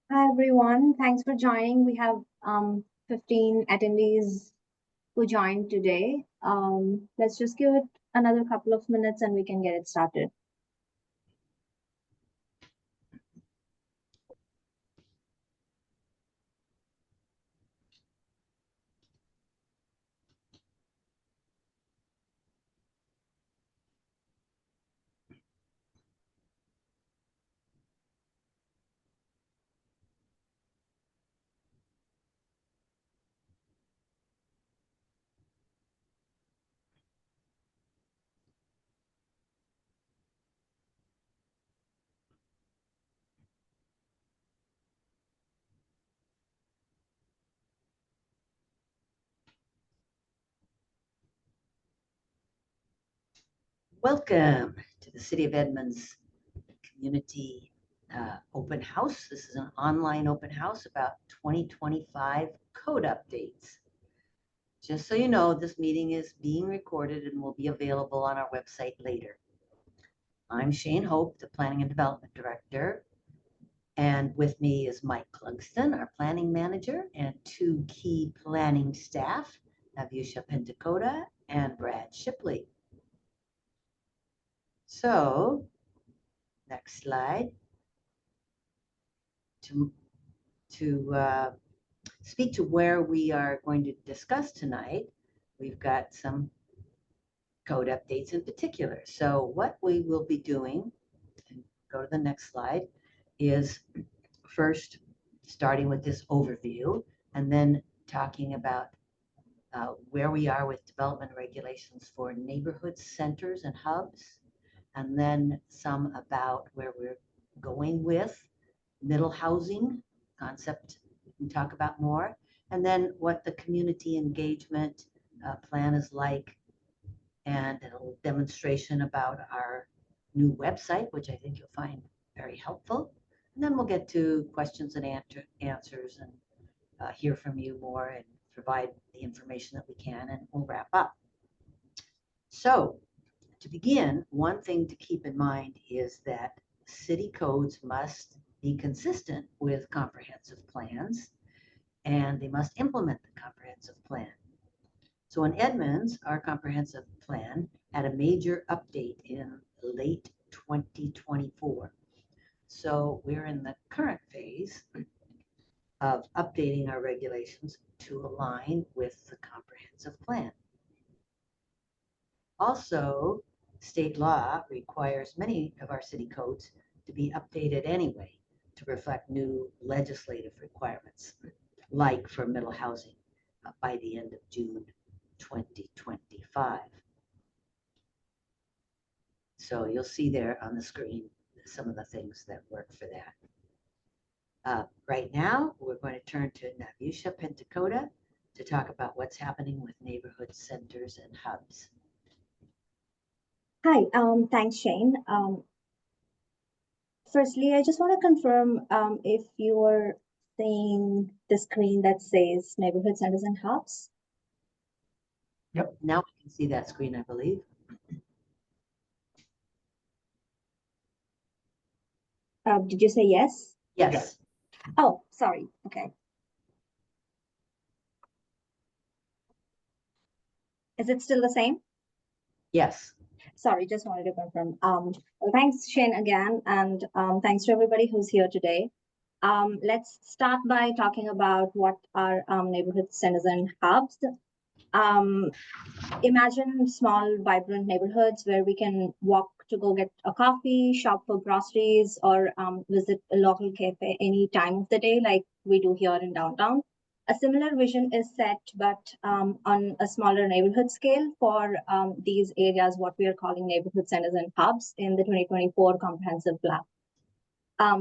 Hi everyone, thanks for joining. We have 15 attendees who joined today. Let's just give it another couple of minutes and we can get it started. Welcome to the City of Edmonds Community Open House. This is an online open house about 2025 code updates. Just so you know, this meeting is being recorded and will be available on our website later. I'm Shane Hope, the Planning and Development Director, and with me is Mike Clugston, our Planning Manager, and two key planning staff, Navyusha Pentecoda and Brad Shipley. So, next slide. To speak to where we are going to discuss tonight, we've got some code updates in particular. So what we will be doing, and go to the next slide, is first starting with this overview and then talking about where we are with development regulations for neighborhood centers and hubs, and then some about where we're going with middle housing concept we can talk about more, and then what the community engagement plan is like, and a little demonstration about our new website, which I think you'll find very helpful. And then we'll get to questions and answers and hear from you more and provide the information that we can, and we'll wrap up. So to begin, one thing to keep in mind is that city codes must be consistent with comprehensive plans, and they must implement the comprehensive plan. So in Edmonds, our comprehensive plan had a major update in late 2024. So we're in the current phase of updating our regulations to align with the comprehensive plan. Also, state law requires many of our city codes to be updated anyway to reflect new legislative requirements, like for middle housing by the end of June 2025. So you'll see there on the screen some of the things that work for that. Right now, we're going to turn to Navyusha Pentecoda to talk about what's happening with neighborhood centers and hubs. Hi, thanks Shane. Firstly, I just want to confirm if you are seeing the screen that says neighborhood centers and hubs. Yep. Now we can see that screen, I believe. Did you say yes? Yes. Oh, sorry. Okay. Is it still the same? Yes. Sorry, just wanted to confirm. Well, thanks, Shane, again, and thanks to everybody who's here today. Let's start by talking about what are neighborhood centers and hubs. Imagine small, vibrant neighborhoods where we can walk to go get a coffee, shop for groceries, or visit a local cafe any time of the day, like we do here in downtown. A similar vision is set, but on a smaller neighborhood scale for these areas, what we are calling neighborhood centers and hubs in the 2024 comprehensive plan.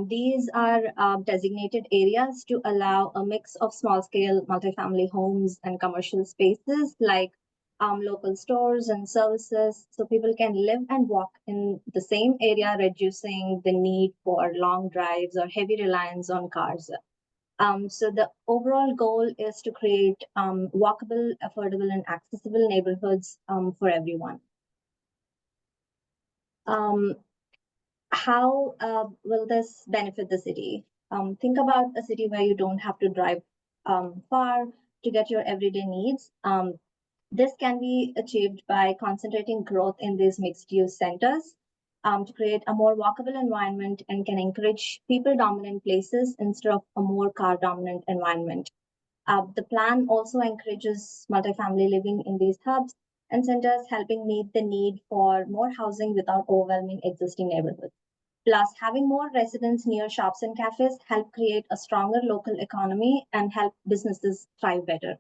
These are designated areas to allow a mix of small-scale multifamily homes and commercial spaces like local stores and services, so people can live and walk in the same area, reducing the need for long drives or heavy reliance on cars. So the overall goal is to create walkable, affordable, and accessible neighborhoods for everyone. How will this benefit the city? Think about a city where you don't have to drive far to get your everyday needs. This can be achieved by concentrating growth in these mixed use centers to create a more walkable environment and can encourage people dominant places instead of a more car dominant environment. The plan also encourages multifamily living in these hubs and centers, helping meet the need for more housing without overwhelming existing neighborhoods. Plus, having more residents near shops and cafes help create a stronger local economy and help businesses thrive better.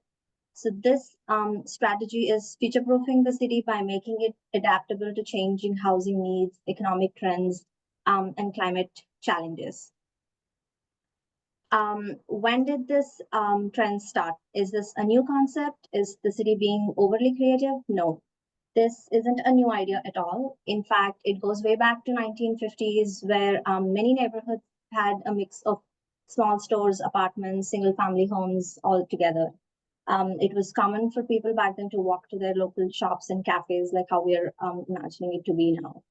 So this strategy is future-proofing the city by making it adaptable to changing housing needs, economic trends, and climate challenges. When did this trend start? Is this a new concept? Is the city being overly creative? No, this isn't a new idea at all. In fact, it goes way back to 1950s, where many neighborhoods had a mix of small stores, apartments, single-family homes all together. It was common for people back then to walk to their local shops and cafes, like how we're imagining it to be now.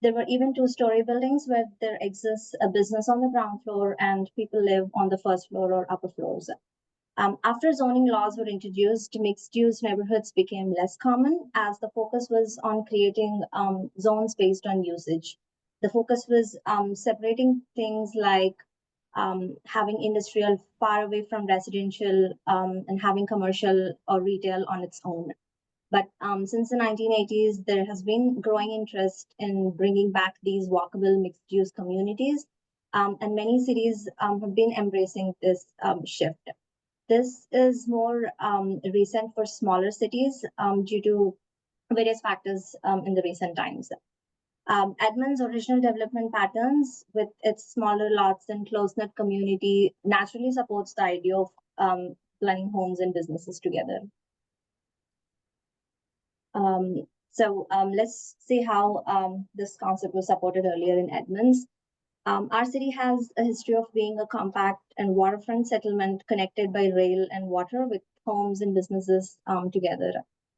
There were even two-story buildings where there exists a business on the ground floor and people live on the first floor or upper floors. After zoning laws were introduced, mixed-use neighborhoods became less common as the focus was on creating zones based on usage. The focus was separating things like having industrial far away from residential and having commercial or retail on its own. But since the 1980s, there has been growing interest in bringing back these walkable mixed-use communities, and many cities have been embracing this shift. This is more recent for smaller cities due to various factors in the recent times. Edmond's original development patterns, with its smaller lots and close-knit community, naturally supports the idea of blending homes and businesses together. Let's see how this concept was supported earlier in Edmonds. Our city has a history of being a compact and waterfront settlement connected by rail and water with homes and businesses together.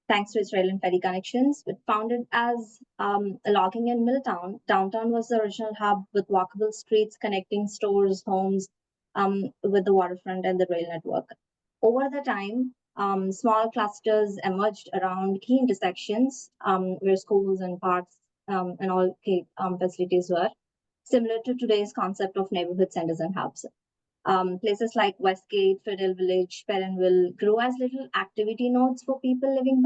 Thanks to its rail and ferry connections, it founded as a logging and mill town. Downtown was the original hub with walkable streets connecting stores, homes with the waterfront and the rail network. Over the time, small clusters emerged around key intersections where schools and parks and all key facilities were, similar to today's concept of neighborhood centers and hubs. Places like Westgate, Fiddle Village, Perrenville grew as little activity nodes for people living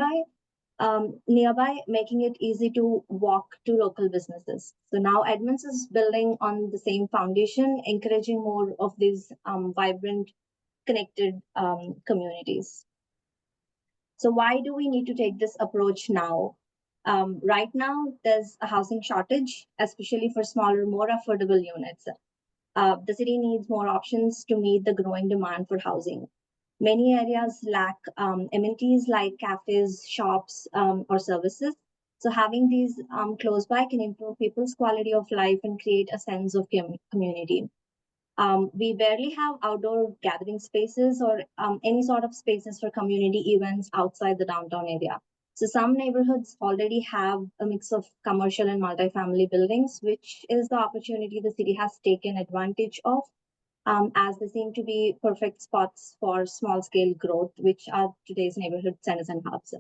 nearby, making it easy to walk to local businesses. So now Edmonds is building on the same foundation, encouraging more of these vibrant, connected communities. So why do we need to take this approach now? Right now, there's a housing shortage, especially for smaller, more affordable units. The city needs more options to meet the growing demand for housing. Many areas lack amenities like cafes, shops, or services. So having these close by can improve people's quality of life and create a sense of community. We barely have outdoor gathering spaces or any sort of spaces for community events outside the downtown area. So some neighborhoods already have a mix of commercial and multifamily buildings, which is the opportunity the city has taken advantage of, as they seem to be perfect spots for small scale growth, which are today's neighborhood centers and hubs.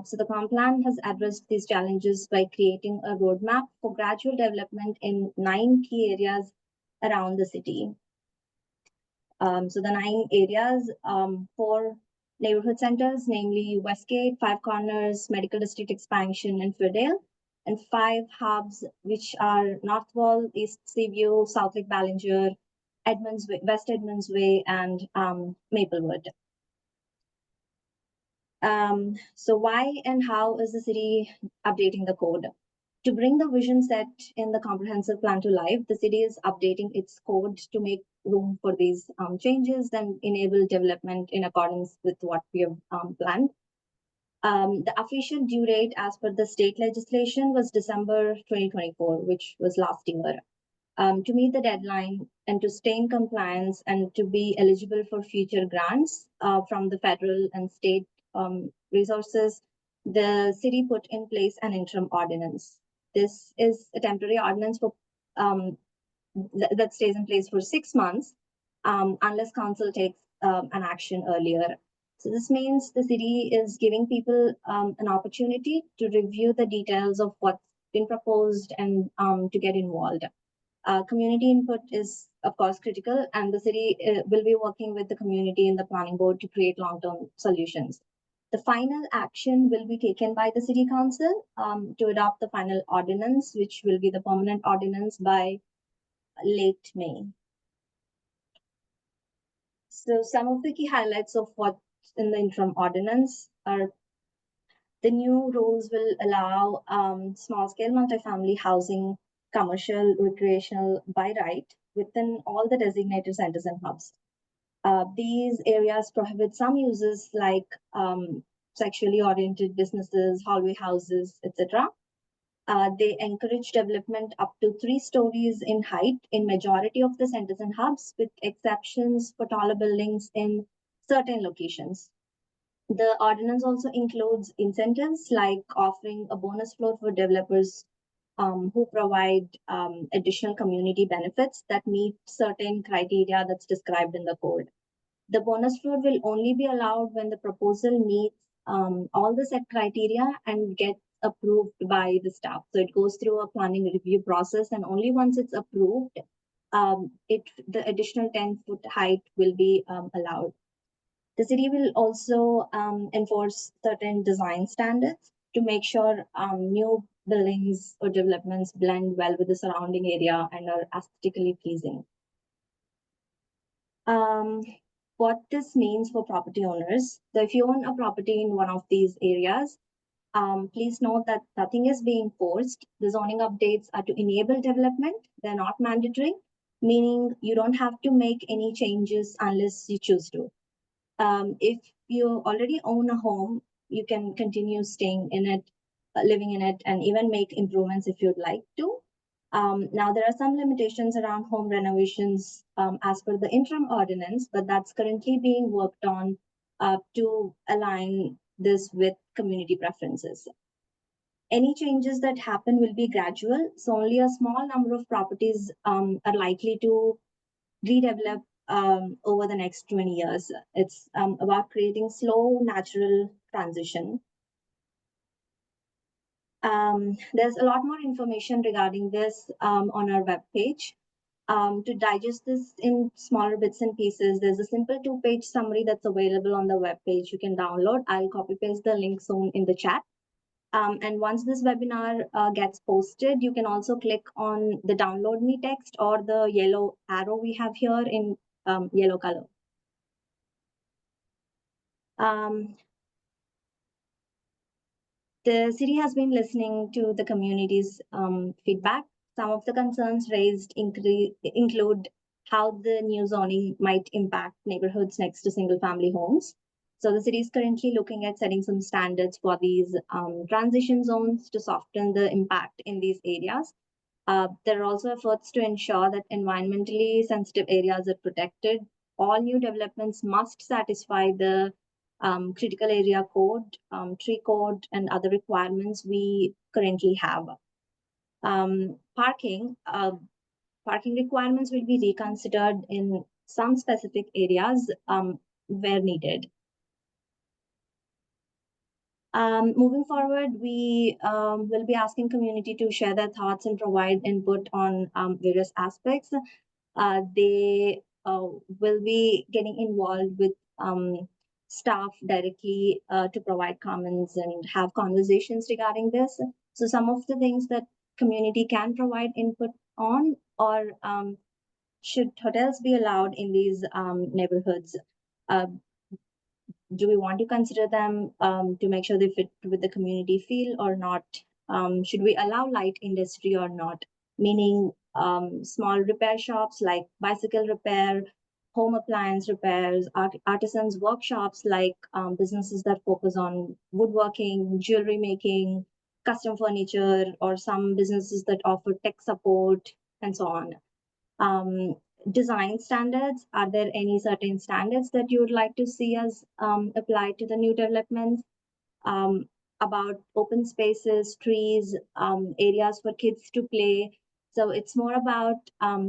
So the comp plan has addressed these challenges by creating a roadmap for gradual development in 9 key areas around the city. So the 9 areas for neighborhood centers, namely Westgate, Five Corners, Medical District Expansion, and Firdale, and 5 hubs, which are North Wall, East Seaview, South Lake Ballinger, Edmonds Way, West Edmonds Way, and Maplewood. So why and how is the city updating the code? To bring the vision set in the comprehensive plan to life, the city is updating its code to make room for these changes and enable development in accordance with what we have planned. The official due date as per the state legislation was December 2024, which was last year. To meet the deadline and to stay in compliance and to be eligible for future grants from the federal and state resources, the city put in place an interim ordinance. This is a temporary ordinance for that stays in place for 6 months, unless council takes an action earlier. So this means the city is giving people an opportunity to review the details of what's been proposed and to get involved. Community input is, of course, critical, and the city will be working with the community in the planning board to create long-term solutions. The final action will be taken by the city council to adopt the final ordinance, which will be the permanent ordinance by late May. So some of the key highlights of what's in the interim ordinance are: the new rules will allow small-scale multifamily housing, commercial, recreational by right within all the designated centers and hubs. These areas prohibit some uses like sexually oriented businesses, hallway houses, etc. They encourage development up to 3 stories in height in majority of the centers and hubs, with exceptions for taller buildings in certain locations. The ordinance also includes incentives like offering a bonus floor for developers who provide additional community benefits that meet certain criteria that's described in the code. The bonus floor will only be allowed when the proposal meets all the set criteria and gets approved by the staff. So it goes through a planning review process, and only once it's approved, the additional 10-foot height will be allowed. The city will also enforce certain design standards to make sure new buildings or developments blend well with the surrounding area and are aesthetically pleasing. What this means for property owners. So if you own a property in one of these areas, please note that nothing is being forced. The zoning updates are to enable development. They're not mandatory, meaning you don't have to make any changes unless you choose to. If you already own a home, you can continue staying in it, living in it, and even make improvements if you'd like to. Now, there are some limitations around home renovations as per the interim ordinance, but that's currently being worked on to align this with community preferences. Any changes that happen will be gradual, so only a small number of properties are likely to redevelop over the next 20 years. It's about creating slow, natural transition. There's a lot more information regarding this on our webpage. To digest this in smaller bits and pieces, there's a simple 2-page summary that's available on the webpage you can download. I'll copy paste the link soon in the chat. And once this webinar gets posted, you can also click on the download me text or the yellow arrow we have here in yellow color. The city has been listening to the community's feedback. Some of the concerns raised include how the new zoning might impact neighborhoods next to single-family homes. So the city is currently looking at setting some standards for these transition zones to soften the impact in these areas. There are also efforts to ensure that environmentally sensitive areas are protected. All new developments must satisfy the critical area code, tree code, and other requirements we currently have. Parking requirements will be reconsidered in some specific areas where needed. Moving forward, we will be asking community to share their thoughts and provide input on various aspects. They will be getting involved with staff directly to provide comments and have conversations regarding this. So some of the things that community can provide input on, or should hotels be allowed in these neighborhoods? Do we want to consider them to make sure they fit with the community feel or not? Should we allow light industry or not? Meaning small repair shops like bicycle repair, home appliance repairs, artisans workshops like businesses that focus on woodworking, jewelry making, custom furniture, or some businesses that offer tech support, and so on. Design standards, are there any certain standards that you would like to see as applied to the new developments? About open spaces, trees, areas for kids to play. So it's more about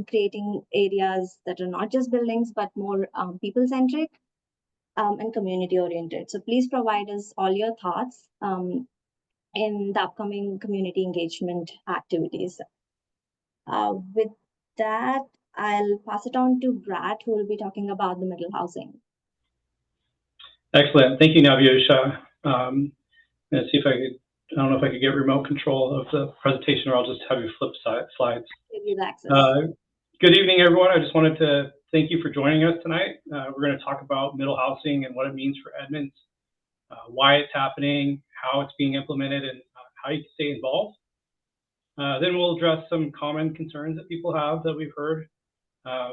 creating areas that are not just buildings, but more people-centric and community-oriented. So please provide us all your thoughts in the upcoming community engagement activities. With that, I'll pass it on to Brad, who will be talking about the middle housing. Excellent. Thank you, Navyusha. Let's see if I don't know if I could get remote control of the presentation, or I'll just have you flip slides. Give you the access. Good evening, everyone. I just wanted to thank you for joining us tonight. We're going to talk about middle housing and what it means for Edmonds, why it's happening, how it's being implemented, and how you can stay involved. Then we'll address some common concerns that people have that we've heard,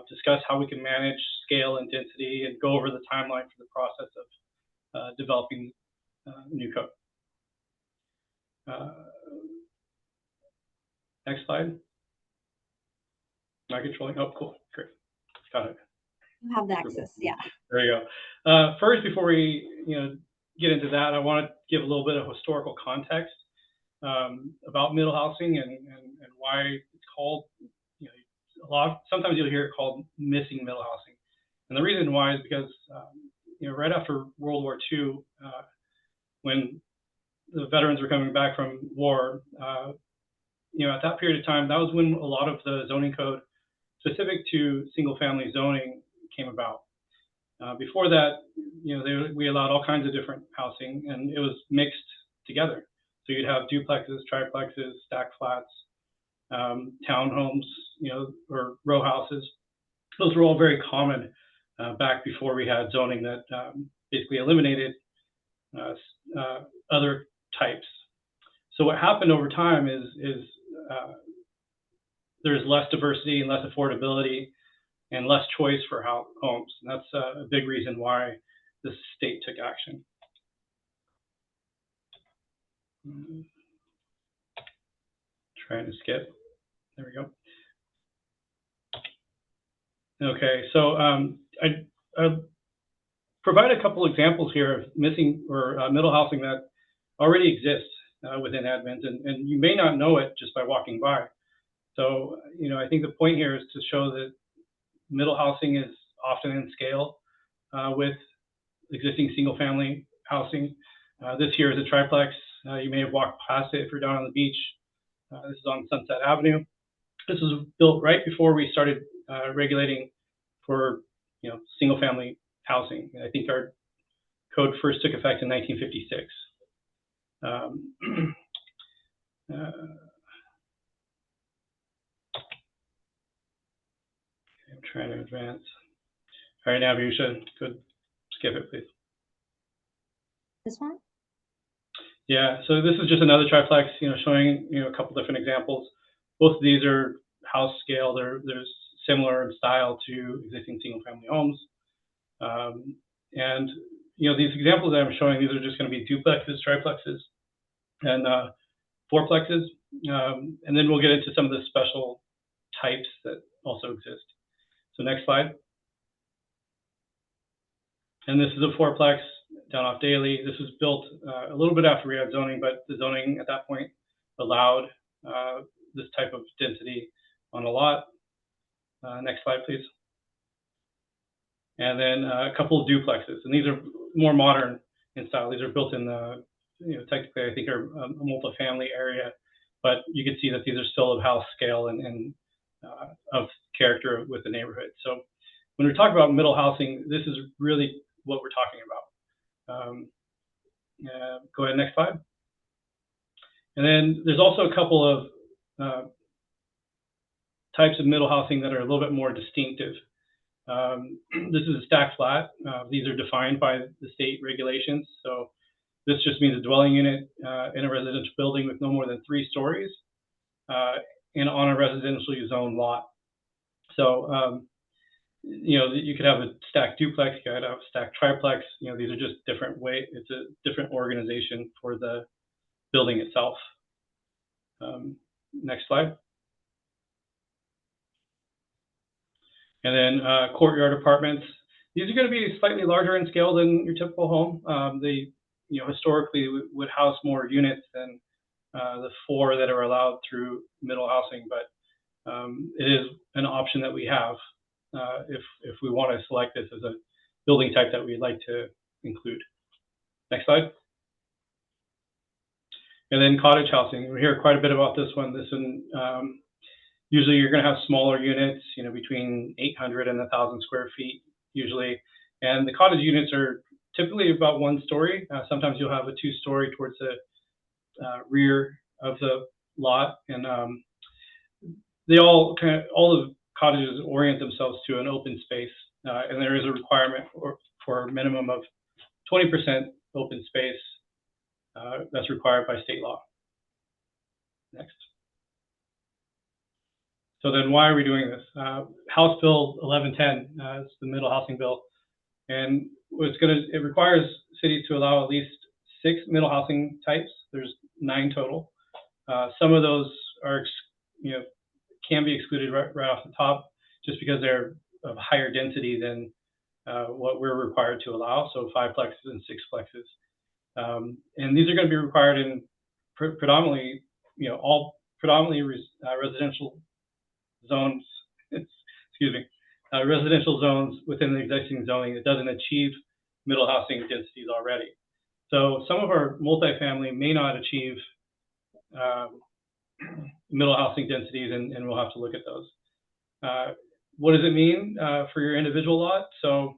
discuss how we can manage scale and density, and go over the timeline for the process of developing new code. Next slide. Am I controlling? Oh, cool. Great. Got it. You have the access. Yeah. There you go. First, before we get into that, I want to give a little bit of historical context about middle housing and why it's called, sometimes you'll hear it called missing middle housing. And the reason why is because, right after World War II, when the veterans were coming back from war, at that period of time, that was when a lot of the zoning code specific to single family zoning came about. Before that, we allowed all kinds of different housing, and it was mixed together. So you'd have duplexes, triplexes, stack flats, townhomes, or row houses. Those were all very common back before we had zoning that basically eliminated other types. So what happened over time is there's less diversity and less affordability and less choice for homes. And that's a big reason why the state took action. Trying to skip. There we go. Okay, so I provide a couple examples here of missing or middle housing that already exists within Edmonds, and you may not know it just by walking by. So, I think the point here is to show that middle housing is often in scale with existing single family housing. This here is a triplex. You may have walked past it if you're down on the beach. This is on Sunset Avenue. This was built right before we started regulating for single family housing. I think our code first took effect in 1956. I'm trying to advance. All right, Navyusha, could skip it, please. This one? Yeah, so this is just another triplex, showing a couple different examples. Both of these are house scale. They're similar in style to existing single-family homes. And these examples that I'm showing, these are just going to be duplexes, triplexes, and fourplexes. And then we'll get into some of the special types that also exist. So next slide. And this is a fourplex down off Daly. This was built a little bit after we had zoning, but the zoning at that point allowed this type of density on a lot. Next slide, please. And then a couple of duplexes, and these are more modern in style. These are built in the, technically I think are a multifamily area, but you can see that these are still of house scale and of character with the neighborhood. So when we talk about middle housing, this is really what we're talking about. Go ahead, next slide. And then there's also a couple of types of middle housing that are a little bit more distinctive. This is a stack flat. These are defined by the state regulations. So this just means a dwelling unit in a residential building with no more than 3 stories and on a residentially zoned lot. So, you could have a stacked duplex, you could have a stacked triplex. These are just different ways. It's a different organization for the building itself. Next slide. And then courtyard apartments. These are going to be slightly larger in scale than your typical home. They, historically would house more units than the 4 that are allowed through middle housing. But it is an option that we have if we want to select this as a building type that we'd like to include. Next slide. And then cottage housing. We hear quite a bit about this one. Usually you're going to have smaller units, between 800 and 1,000 square feet usually. And the cottage units are typically about 1 story. Sometimes you'll have a 2-story towards the rear of the lot. And all the cottages orient themselves to an open space. And there is a requirement for a minimum of 20% open space that's required by state law. Next. So then why are we doing this? House Bill 1110 is the middle housing bill. And it requires cities to allow at least 6 middle housing types. There's 9 total. Some of those are, can be excluded right off the top just because they're of higher density than what we're required to allow. So 5 plexes and 6 plexes. And these are going to be required in predominantly, residential zones, residential zones within the existing zoning that doesn't achieve middle housing densities already. So some of our multifamily may not achieve middle housing densities, and we'll have to look at those. What does it mean for your individual lot? So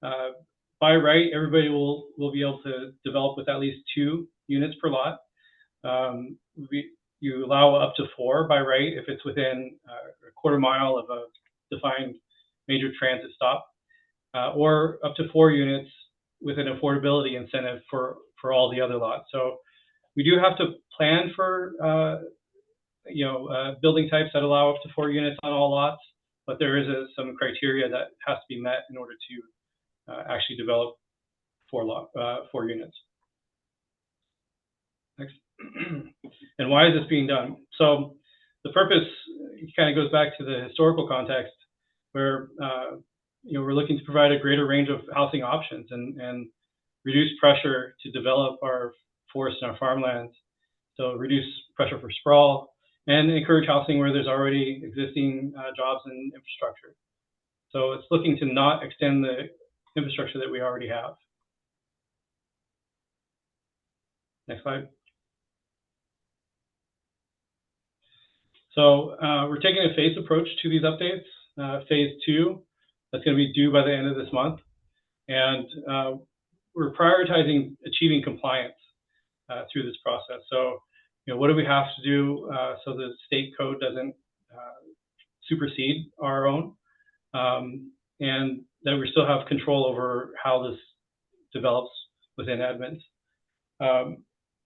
by right, everybody will be able to develop with at least 2 units per lot. You allow up to 4 by right if it's within a quarter mile of a defined major transit stop, or up to 4 units with an affordability incentive for all the other lots. So we do have to plan for building types that allow up to 4 units on all lots, but there is some criteria that has to be met in order to actually develop 4 units. Next. And why is this being done? So the purpose kind of goes back to the historical context where we're looking to provide a greater range of housing options and reduce pressure to develop our forests and our farmlands. So reduce pressure for sprawl and encourage housing where there's already existing jobs and infrastructure. So it's looking to not extend the infrastructure that we already have. Next slide. So we're taking a phased approach to these updates. Phase 2, that's going to be due by the end of this month. And we're prioritizing achieving compliance through this process. So, what do we have to do so the state code doesn't supersede our own, and that we still have control over how this develops within Edmonds.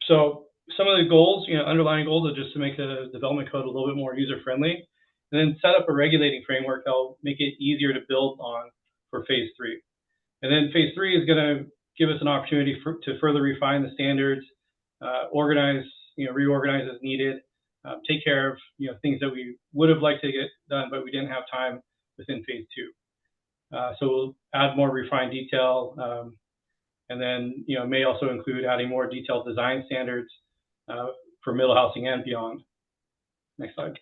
So some of the goals, underlying goals are just to make the development code a little bit more user-friendly, and then set up a regulating framework that will make it easier to build on for phase 3. And then phase 3 is going to give us an opportunity to further refine the standards, reorganize as needed, take care of things that we would have liked to get done, but we didn't have time within phase 2. So we'll add more refined detail, and then may also include adding more detailed design standards for middle housing and beyond. Next slide.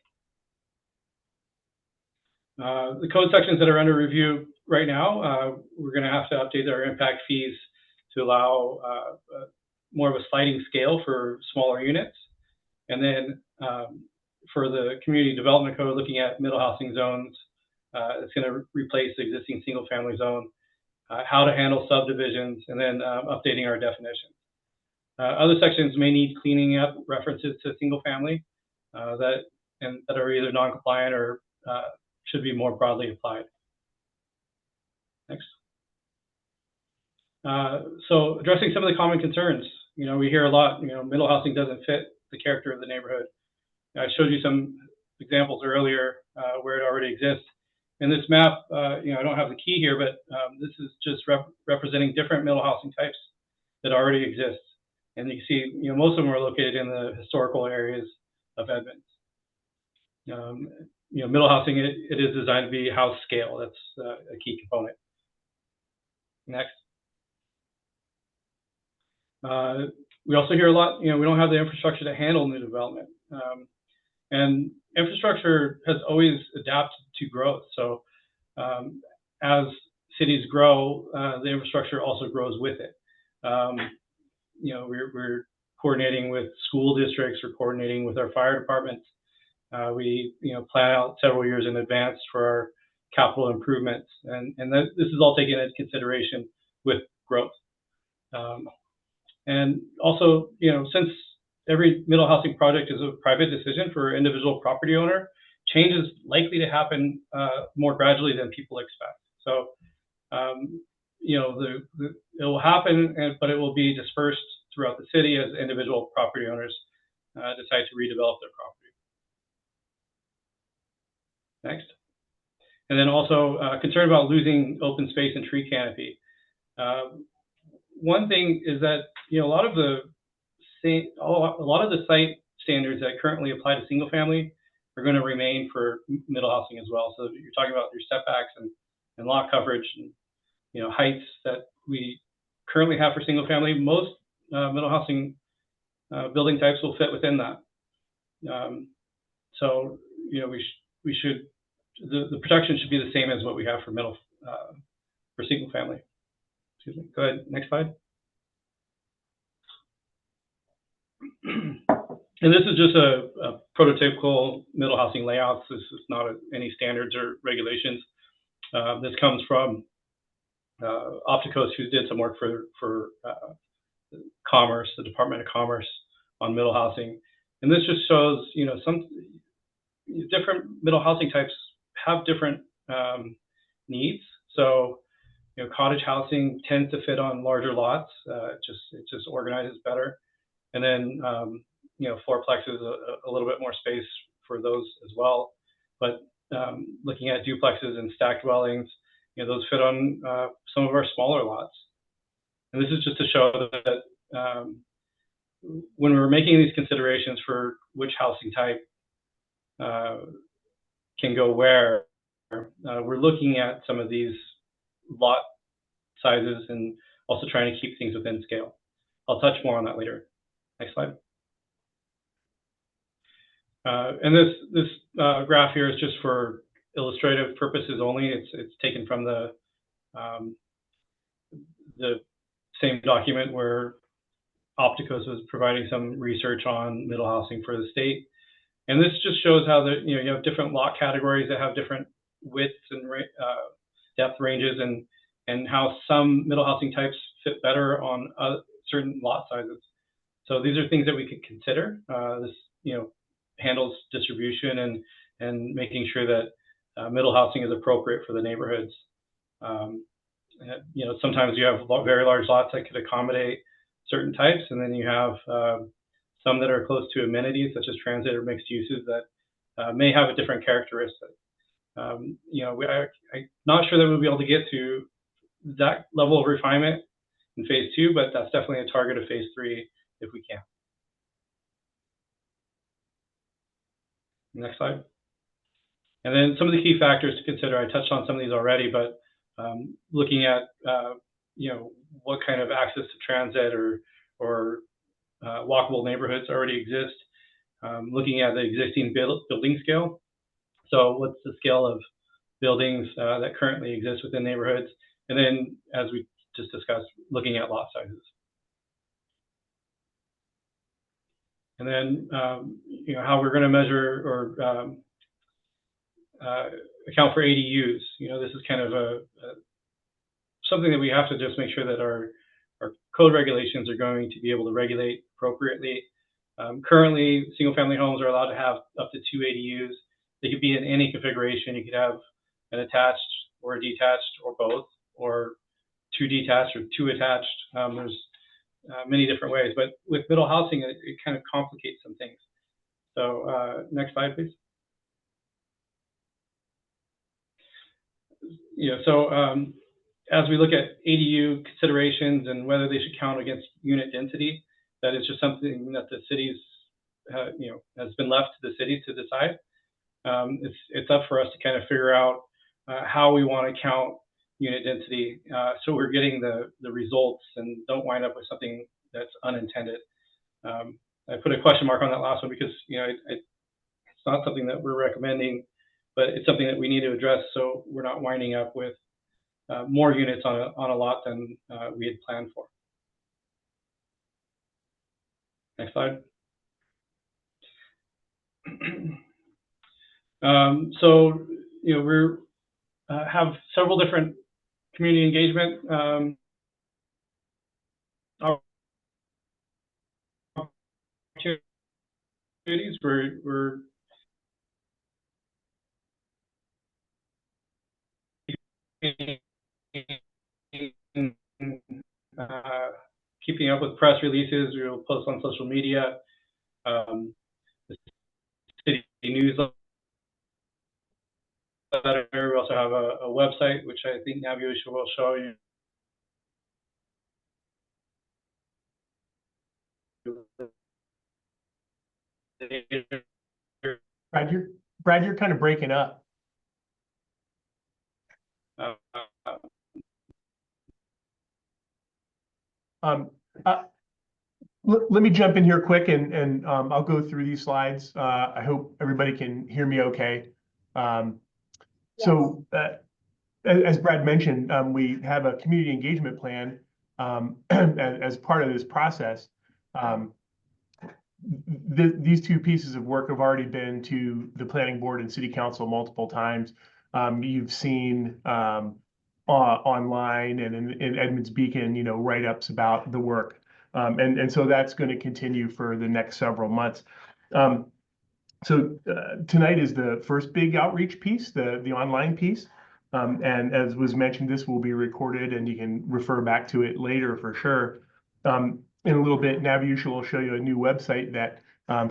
The code sections that are under review right now, we're going to have to update our impact fees to allow more of a sliding scale for smaller units. And then for the community development code, looking at middle housing zones, it's going to replace the existing single family zone, how to handle subdivisions, and then updating our definitions. Other sections may need cleaning up references to single family that are either non-compliant or should be more broadly applied. Next. So addressing some of the common concerns, we hear a lot, middle housing doesn't fit the character of the neighborhood. I showed you some examples earlier where it already exists. In this map, I don't have the key here, but this is just representing different middle housing types that already exist. And you can see, most of them are located in the historical areas of Edmonds. Middle housing, it is designed to be house scale. That's a key component. Next. We also hear a lot, we don't have the infrastructure to handle new development. And infrastructure has always adapted to growth. So as cities grow, the infrastructure also grows with it. We're coordinating with school districts, we're coordinating with our fire departments. We plan out several years in advance for our capital improvements, and this is all taken into consideration with growth. And also, since every middle housing project is a private decision for individual property owner, change is likely to happen more gradually than people expect. So, it will happen, but it will be dispersed throughout the city as individual property owners decide to redevelop their property. Next. And then also concern about losing open space and tree canopy. One thing is that a lot of the site standards that currently apply to single family are going to remain for middle housing as well. So you're talking about your setbacks and lot coverage and heights that we currently have for single family. Most middle housing building types will fit within that. So we should the protection should be the same as what we have for for single family. Excuse me. Go ahead. Next slide. And this is just a prototypical middle housing layout. This is not any standards or regulations. This comes from Opticos, who did some work for Commerce, the Department of Commerce, on middle housing. And this just shows, some different middle housing types have different needs. So, cottage housing tends to fit on larger lots. It just organizes better. And then, fourplex is a little bit more space for those as well. But looking at duplexes and stacked dwellings, those fit on some of our smaller lots. And this is just to show that when we're making these considerations for which housing type can go where, we're looking at some of these lot sizes and also trying to keep things within scale. I'll touch more on that later. Next slide. And this graph here is just for illustrative purposes only. It's taken from the same document where Opticos was providing some research on middle housing for the state. And this just shows how you have different lot categories that have different widths and depth ranges, and how some middle housing types fit better on certain lot sizes. So these are things that we could consider. This handles distribution and making sure that middle housing is appropriate for the neighborhoods. Sometimes you have very large lots that could accommodate certain types, and then you have some that are close to amenities such as transit or mixed uses that may have a different characteristic. I'm not sure that we'll be able to get to that level of refinement in phase 2, but that's definitely a target of phase 3 if we can. Next slide. And then some of the key factors to consider, I touched on some of these already, but looking at what kind of access to transit or walkable neighborhoods already exist, looking at the existing building scale. So what's the scale of buildings that currently exist within neighborhoods? And then, as we just discussed, looking at lot sizes. And then, how we're going to measure or account for ADUs. This is kind of something that we have to just make sure that our code regulations are going to be able to regulate appropriately. Currently, single-family homes are allowed to have up to 2 ADUs. They could be in any configuration. You could have an attached or a detached or both, or 2 detached or 2 attached. There's many different ways, but with middle housing, it kind of complicates some things. So next slide, please. As we look at ADU considerations and whether they should count against unit density, that is just something that the cities, has been left to the cities to decide. It's up for us to kind of figure out how we want to count unit density, so we're getting the results and don't wind up with something that's unintended. I put a question mark on that last one because it It's not something that we're recommending, but it's something that we need to address so we're not winding up with more units on a lot than we had planned for. Next slide. So, you know, we're have several different community engagement opportunities. We're keeping up with press releases. We'll post on social media. The city newsletter. We also have a website, which I think Navyusha will show you. Brad, you're kind of breaking up. Let me jump in here quick and I'll go through these slides. I hope everybody can hear me okay. So as Brad mentioned, we have a community engagement plan as part of this process. These two pieces of work have already been to the planning board and city council multiple times. You've seen online and in Edmonds Beacon, you know, write-ups about the work. And so that's going to continue for the next several months. So tonight is the first big outreach piece, the online piece. And as was mentioned, this will be recorded and you can refer back to it later for sure. In a little bit, Navyusha will show you a new website that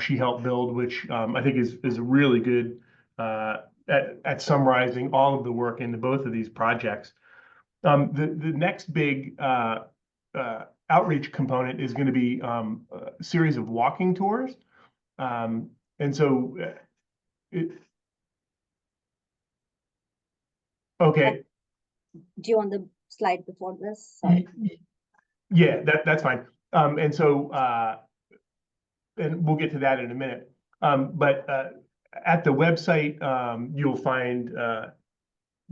she helped build, which I think is really good at summarizing all of the work into both of these projects. The next big outreach component is going to be a series of walking tours. And so, okay. Do you want the slide before this? Sorry. Yeah, that's fine. And so, and we'll get to that in a minute. But at the website, you'll find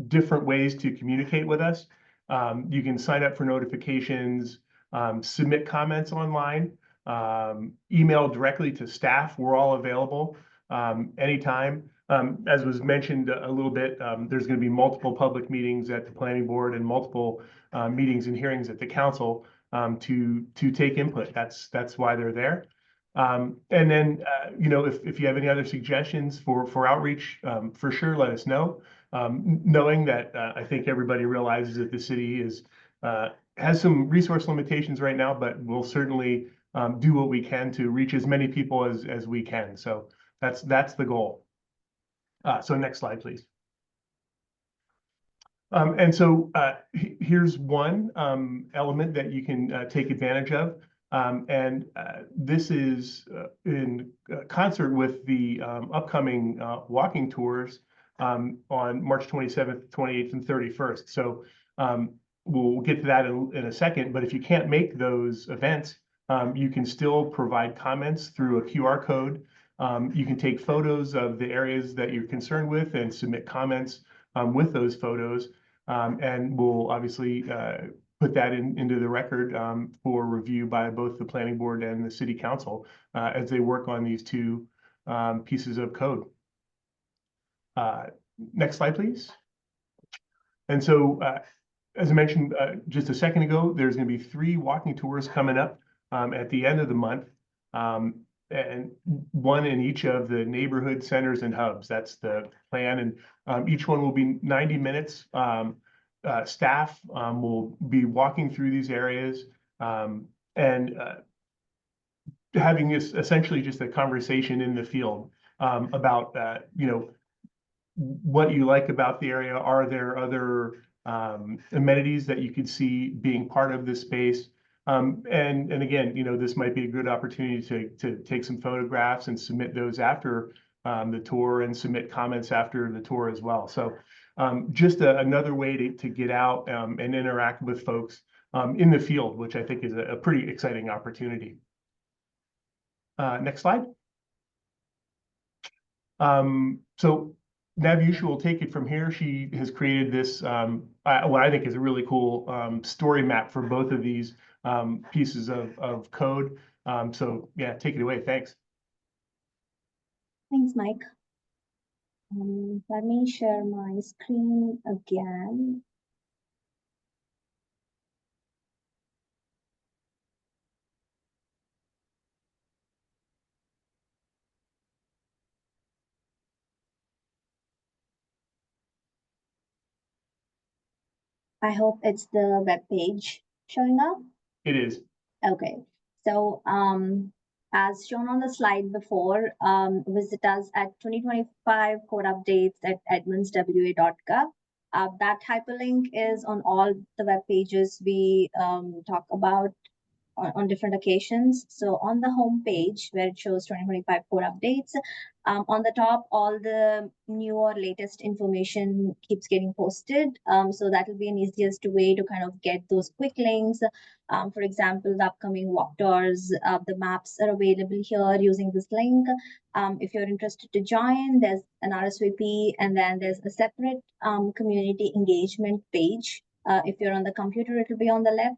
different ways to communicate with us. You can sign up for notifications, submit comments online, email directly to staff. We're all available anytime. As was mentioned a little bit, there's going to be multiple public meetings at the planning board and multiple meetings and hearings at the council to take input. That's why they're there. And then, you know, if you have any other suggestions for outreach, for sure, let us know. Knowing that I think everybody realizes that the city has some resource limitations right now, but we'll certainly do what we can to reach as many people as we can. So that's the goal. So next slide, please. And so here's one element that you can take advantage of. And this is in concert with the upcoming walking tours on March 27th, 28th, and 31st. So we'll get to that in a second. But if you can't make those events, you can still provide comments through a QR code. You can take photos of the areas that you're concerned with and submit comments with those photos. And we'll obviously put that into the record for review by both the planning board and the city council as they work on these two pieces of code. Next slide, please. And so, as I mentioned just a second ago, there's going to be 3 walking tours coming up at the end of the month, and one in each of the neighborhood centers and hubs. That's the plan, and each one will be 90 minutes. Staff will be walking through these areas and having this essentially just a conversation in the field about you know, what you like about the area. Are there other amenities that you could see being part of this space? And again, you know, this might be a good opportunity to take some photographs and submit those after the tour, and submit comments after the tour as well. So just another way to get out and interact with folks in the field, which I think is a pretty exciting opportunity. Next slide. So Navusha will take it from here. She has created this, what I think is a really cool story map for both of these pieces of code. So yeah, take it away. Thanks. Thanks, Mike. Let me share my screen again. I hope it's the web page showing up. It is. Okay, so as shown on the slide before, visit us at 2025 code updates at edmondswa.gov. That hyperlink is on all the web pages we talk about on different occasions. So on the home page where it shows 2025 code updates, on the top, all the new or latest information keeps getting posted. So that will be an easiest way to kind of get those quick links. For example, the upcoming walk tours, the maps are available here using this link. If you're interested to join, there's an RSVP, and then there's a separate community engagement page. If you're on the computer, it will be on the left.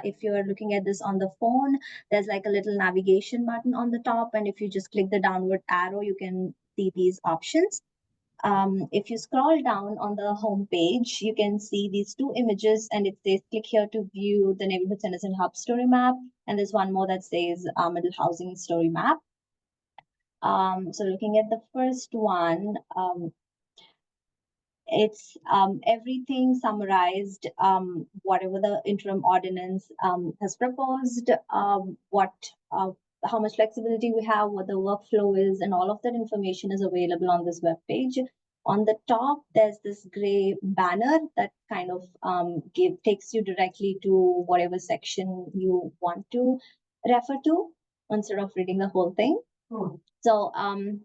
If you're looking at this on the phone, there's like a little navigation button on the top. And if you just click the downward arrow, you can see these options. If you scroll down on the home page, you can see these two images and it says click here to view the Neighborhood Centers and Hub story map. And there's one more that says middle housing story map. So looking at the first one, it's everything summarized, whatever the interim ordinance has proposed, how much flexibility we have, what the workflow is, and all of that information is available on this web page. On the top, there's this gray banner that kind of takes you directly to whatever section you want to refer to instead of reading the whole thing. So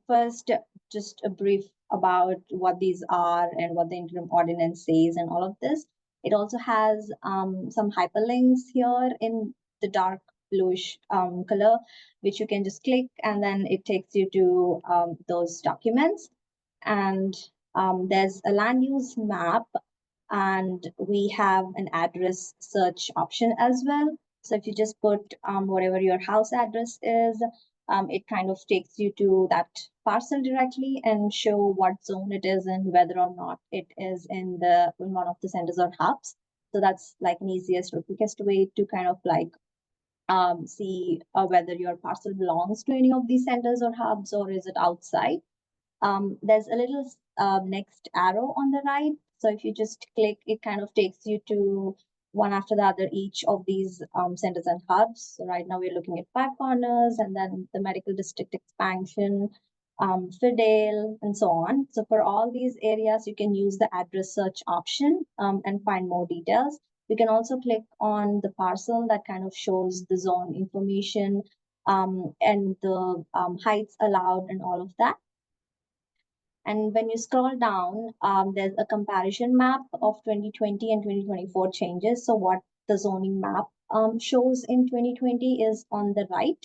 first, just a brief about what these are and what the interim ordinance says and all of this. It also has some hyperlinks here in the dark bluish color, which you can just click and then it takes you to those documents. And there's a land use map and we have an address search option as well. So if you just put whatever your house address is, it kind of takes you to that parcel directly and show what zone it is and whether or not it is in one of the centers or hubs. So that's like an easiest or quickest way to kind of like see whether your parcel belongs to any of these centers or hubs or is it outside. There's a little next arrow on the right. So if you just click, it kind of takes you to one after the other, each of these centers and hubs. So right now we're looking at Five Corners and then the medical district expansion, Fidel, and so on. So for all these areas, you can use the address search option and find more details. You can also click on the parcel that kind of shows the zone information and the heights allowed and all of that. And when you scroll down, there's a comparison map of 2020 and 2024 changes. So what the zoning map shows in 2020 is on the right,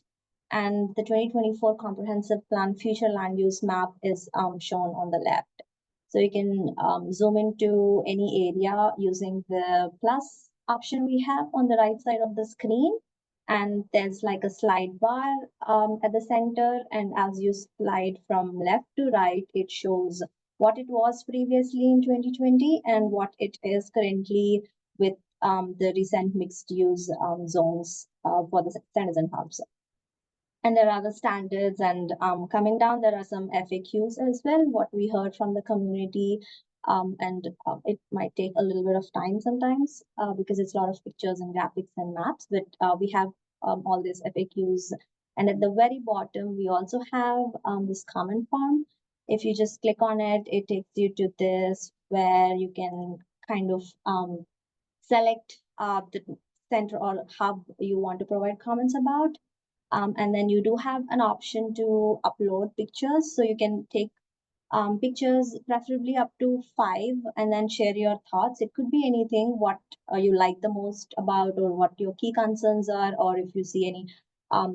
and the 2024 comprehensive plan future land use map is shown on the left. So you can zoom into any area using the plus option we have on the right side of the screen. And there's like a slide bar at the center. And as you slide from left to right, it shows what it was previously in 2020 and what it is currently with the recent mixed use zones for the centers and hubs. And there are other standards and coming down, there are some FAQs as well, what we heard from the community. And it might take a little bit of time sometimes because it's a lot of pictures and graphics and maps, but we have all these FAQs. And at the very bottom, we also have this comment form. If you just click on it, it takes you to this where you can kind of select the center or hub you want to provide comments about. And then you do have an option to upload pictures. So you can take pictures, preferably up to 5, and then share your thoughts. It could be anything, what you like the most about, or what your key concerns are, or if you see any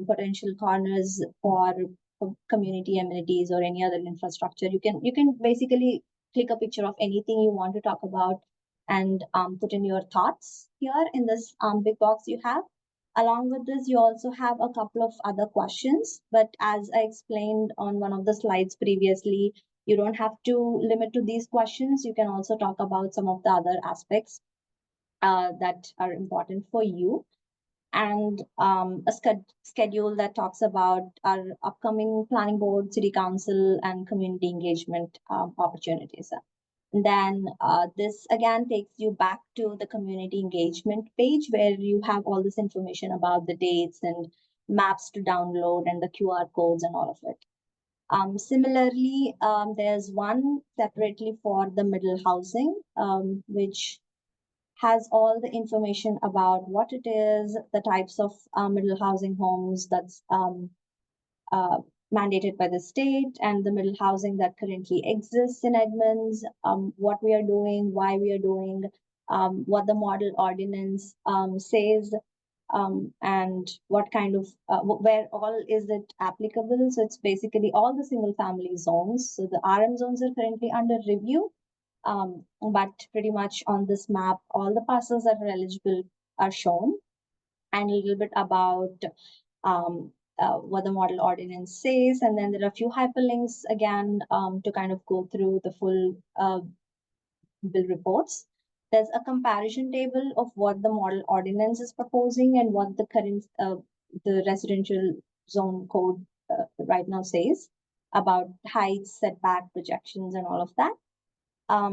potential corners for community amenities or any other infrastructure. You can basically click a picture of anything you want to talk about and put in your thoughts here in this big box you have. Along with this, you also have a couple of other questions, but as I explained on one of the slides previously, you don't have to limit to these questions. You can also talk about some of the other aspects that are important for you, and a schedule that talks about our upcoming planning board, city council, and community engagement opportunities. And then this again takes you back to the community engagement page where you have all this information about the dates and maps to download and the QR codes and all of it. Similarly, there's one separately for the middle housing, which has all the information about what it is, the types of middle housing homes that's mandated by the state, and the middle housing that currently exists in Edmonds, what we are doing, why we are doing, what the model ordinance says, and what kind of, where all is it applicable. So it's basically all the single family zones. So the RM zones are currently under review, but pretty much on this map, all the parcels that are eligible are shown, and a little bit about what the model ordinance says. And then there are a few hyperlinks again to kind of go through the full bill reports. There's a comparison table of what the model ordinance is proposing and what the current the residential zone code right now says about heights, setback, projections, and all of that.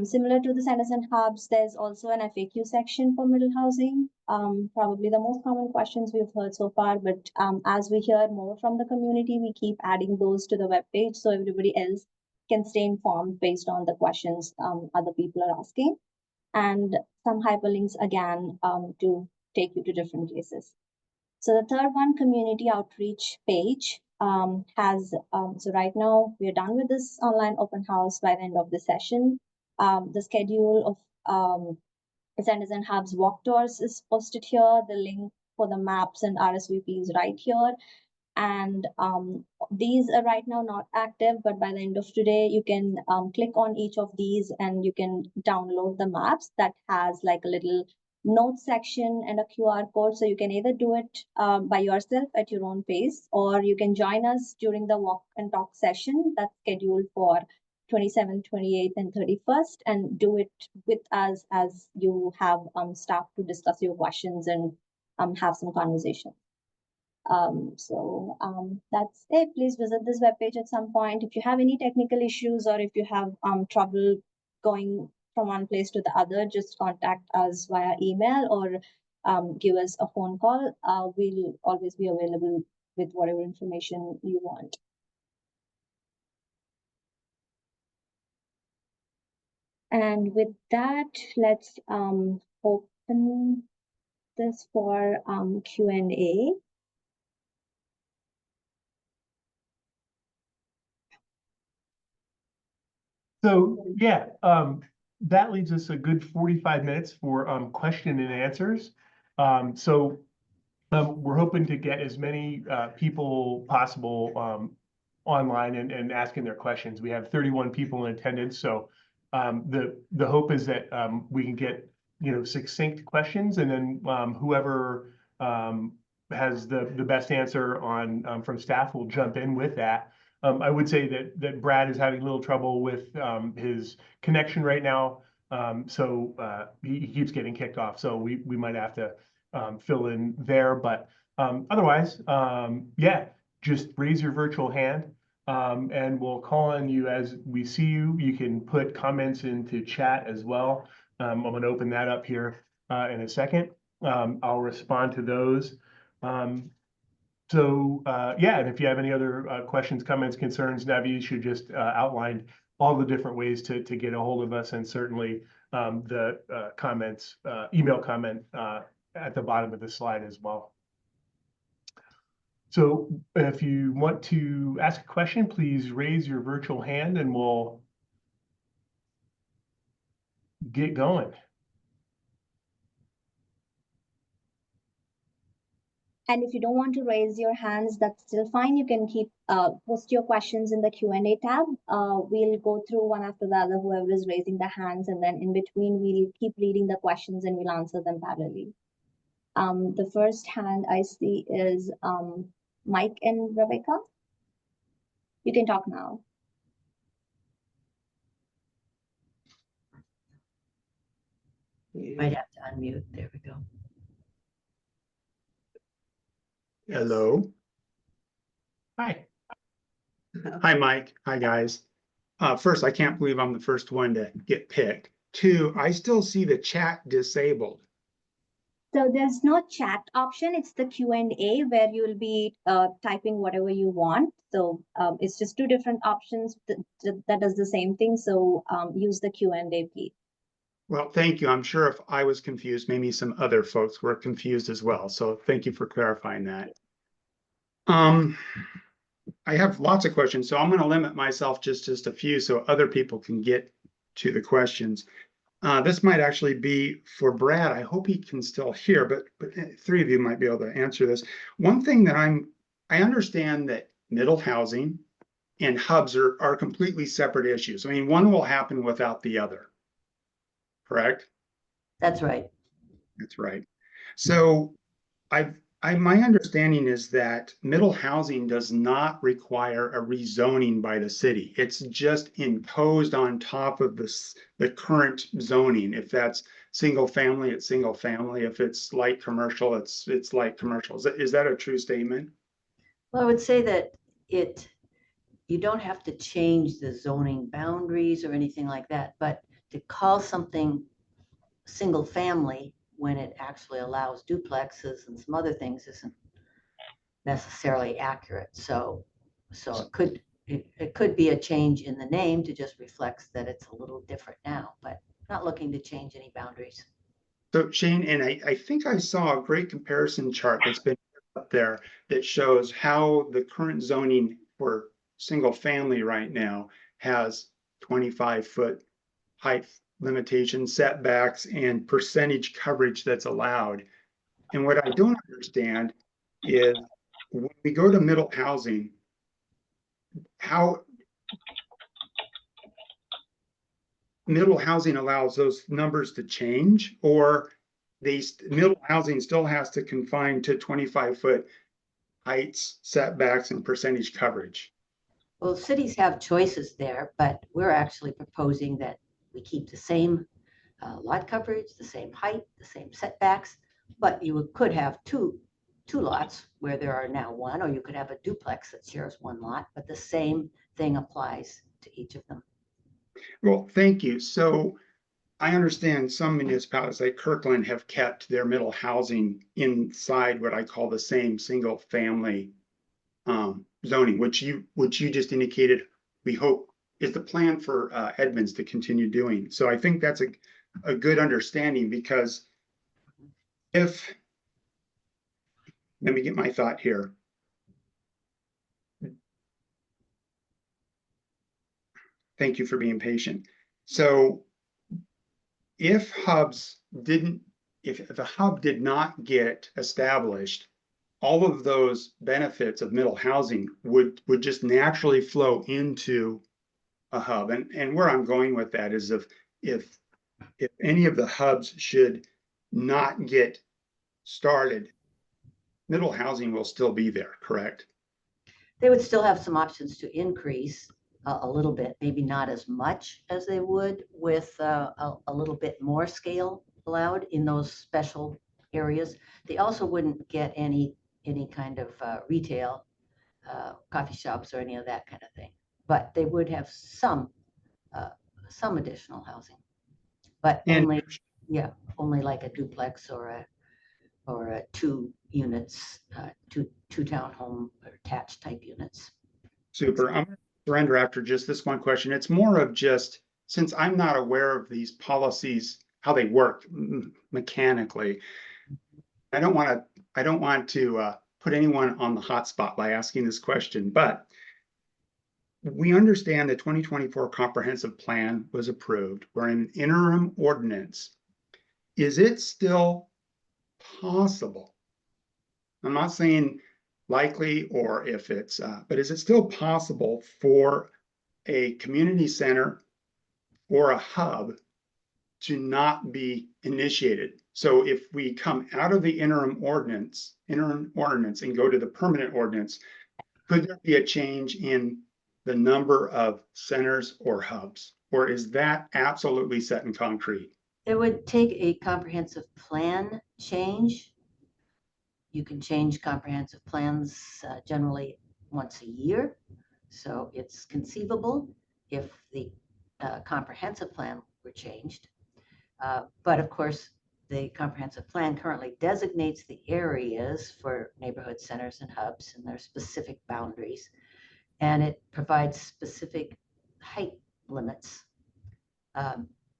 Similar to the centers and hubs, there's also an FAQ section for middle housing. Probably the most common questions we've heard so far, but as we hear more from the community, we keep adding those to the webpage so everybody else can stay informed based on the questions other people are asking. And some hyperlinks again to take you to different places. So the third one, community outreach page, has, so right now we're done with this online open house by the end of the session. The schedule of centers and hubs walk tours is posted here. The link for the maps and RSVP is right here. And these are right now not active, but by the end of today, you can click on each of these and you can download the maps that has like a little notes section and a QR code. So you can either do it by yourself at your own pace, or you can join us during the walk and talk session that's scheduled for 27th, 28th, and 31st, and do it with us as you have staff to discuss your questions and have some conversation. That's it. Please visit this webpage at some point. If you have any technical issues or if you have trouble going from one place to the other, just contact us via email or give us a phone call. We'll always be available with whatever information you want. And with that, let's open this for Q&A. So yeah, that leaves us a good 45 minutes for question and answers. We're hoping to get as many people possible online and asking their questions. We have 31 people in attendance, so the hope is that we can get succinct questions, and then whoever has the best answer on from staff will jump in with that. I would say that Brad is having a little trouble with his connection right now, so he keeps getting kicked off. So we might have to fill in there, but otherwise, yeah, just raise your virtual hand, and we'll call on you as we see you. You can put comments into chat as well. I'm going to open that up here in a second. I'll respond to those. Yeah, and if you have any other questions, comments, concerns, Navi should just outline all the different ways to get a hold of us, and certainly the comments, email comment at the bottom of the slide as well. So if you want to ask a question, please raise your virtual hand and we'll get going. And if you don't want to raise your hands, that's still fine. You can keep post your questions in the Q&A tab. We'll go through one after the other, whoever is raising the hands, and then in between we'll keep reading the questions and we'll answer them parallelly. The first hand I see is Mike and Rebecca. You can talk now. Might have to unmute. There we go. Hello. Hi. Hi, Mike. Hi, guys. First, I can't believe I'm the first one to get picked. Two, I still see the chat disabled. So there's no chat option. It's the Q&A where you'll be typing whatever you want. So it's just two different options that does the same thing. So use the Q&A, please. Well, thank you. I'm sure if I was confused, maybe some other folks were confused as well. So thank you for clarifying that. I have lots of questions, so I'm going to limit myself just a few so other people can get to the questions. This might actually be for Brad. I hope he can still hear, but three of you might be able to answer this. One thing that I understand that middle housing and hubs are completely separate issues. I mean, one will happen without the other, correct? That's right. That's right. So my understanding is that middle housing does not require a rezoning by the city. It's just imposed on top of the current zoning. If that's single family, it's single family. If it's light commercial, it's light commercial. Is that a true statement? Well, I would say that you don't have to change the zoning boundaries or anything like that, but to call something single family when it actually allows duplexes and some other things isn't necessarily accurate. So it could be a change in the name to just reflects that it's a little different now, but not looking to change any boundaries. So Shane, and I think I saw a great comparison chart that's been up there that shows how the current zoning for single family right now has 25-foot height limitation, setbacks, and percentage coverage that's allowed. And what I don't understand is when we go to middle housing, how middle housing allows those numbers to change, or middle housing still has to confine to 25-foot heights, setbacks, and percentage coverage. Well, cities have choices there, but we're actually proposing that we keep the same lot coverage, the same height, the same setbacks, but you could have two lots where there are now one, or you could have a duplex that shares one lot, but the same thing applies to each of them. Well, thank you. So I understand some municipalities like Kirkland have kept their middle housing inside what I call the same single family zoning, which you just indicated we hope is the plan for Edmonds to continue doing. So I think that's a good understanding, because let me get my thought here. Thank you for being patient. So if the hub did not get established, all of those benefits of middle housing would just naturally flow into a hub. And where I'm going with that is if any of the hubs should not get started, middle housing will still be there, correct? They would still have some options to increase a little bit, maybe not as much as they would with a little bit more scale allowed in those special areas. They also wouldn't get any kind of retail, coffee shops or any of that kind of thing, but they would have some additional housing, but only like a duplex or a 2 units, two townhome or attached type units. Super. I'm going to surrender after just this one question. It's more of just, since I'm not aware of these policies, how they work mechanically, I don't want to put anyone on the hot spot by asking this question, but we understand the 2024 comprehensive plan was approved. We're in an interim ordinance. Is it still possible? I'm not saying likely or if it's, but is it still possible for a community center or a hub to not be initiated? So if we come out of the interim ordinance and go to the permanent ordinance, could there be a change in the number of centers or hubs? Or is that absolutely set in concrete? It would take a comprehensive plan change. You can change comprehensive plans generally once a year. So it's conceivable if the comprehensive plan were changed. But of course, the comprehensive plan currently designates the areas for neighborhood centers and hubs and their specific boundaries. And it provides specific height limits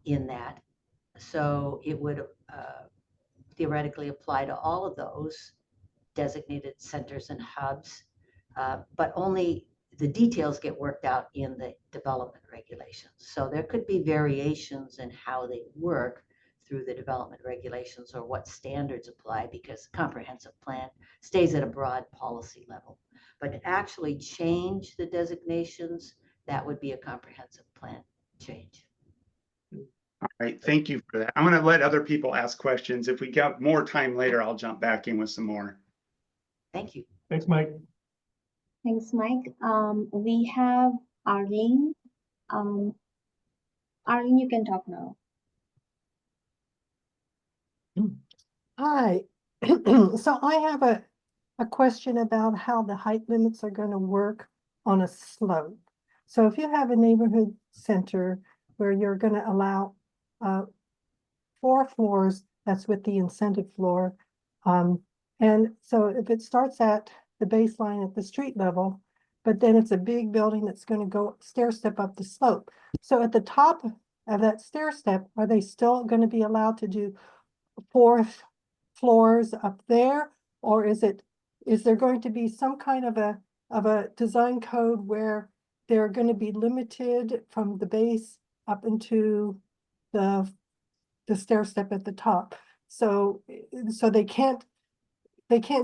in that. So it would theoretically apply to all of those designated centers and hubs, but only the details get worked out in the development regulations. So there could be variations in how they work through the development regulations or what standards apply, because comprehensive plan stays at a broad policy level. But to actually change the designations, that would be a comprehensive plan change. All right, thank you for that. I'm going to let other people ask questions. If we got more time later, I'll jump back in with some more. Thank you. Thanks, Mike. Thanks, Mike. We have Arlene. Arlene, you can talk now. Hi, so I have a question about how the height limits are going to work on a slope. So if you have a neighborhood center where you're going to allow 4 floors, that's with the incentive floor. And so if it starts at the baseline at the street level, but then it's a big building that's going to go stair step up the slope. So at the top of that stair step, are they still going to be allowed to do 4 floors up there? Or is there going to be some kind of a design code where they're going to be limited from the base up into the stair step at the top? So they can't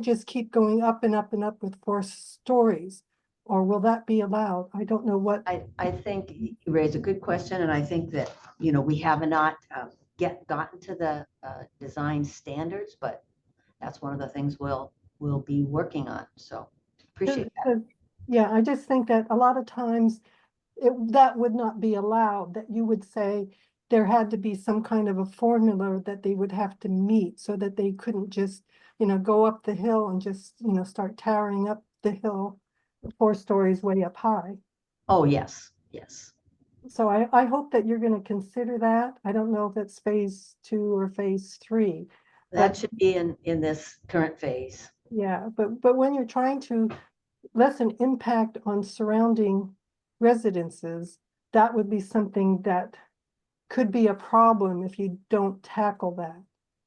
just keep going up and up and up with 4 stories, or will that be allowed? I don't know what. I think you raise a good question, and I think that, we have not yet gotten to the design standards, but that's one of the things we'll be working on. So appreciate that. Yeah, I just think that a lot of times that would not be allowed, that you would say there had to be some kind of a formula that they would have to meet so that they couldn't just, go up the hill and just, start towering up the hill 4 stories way up high. Oh, yes, yes. So I hope that you're going to consider that. I don't know if it's phase 2 or phase 3. That should be in this current phase. Yeah, but when you're trying to lessen impact on surrounding residences, that would be something that could be a problem if you don't tackle that.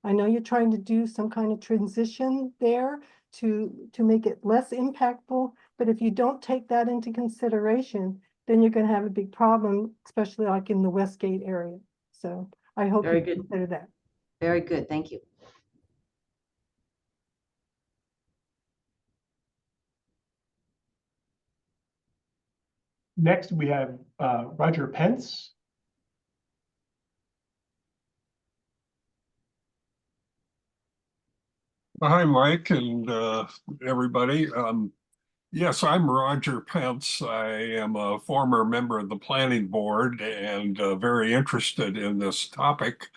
I know you're trying to do some kind of transition there to make it less impactful, but if you don't take that into consideration, then you're going to have a big problem, especially like in the Westgate area. So I hope Very you good. consider that. Very good. Thank you. Next, we have Roger Pence. Hi, Mike, and everybody. Yes, I'm Roger Pence. I am a former member of the planning board and very interested in this topic.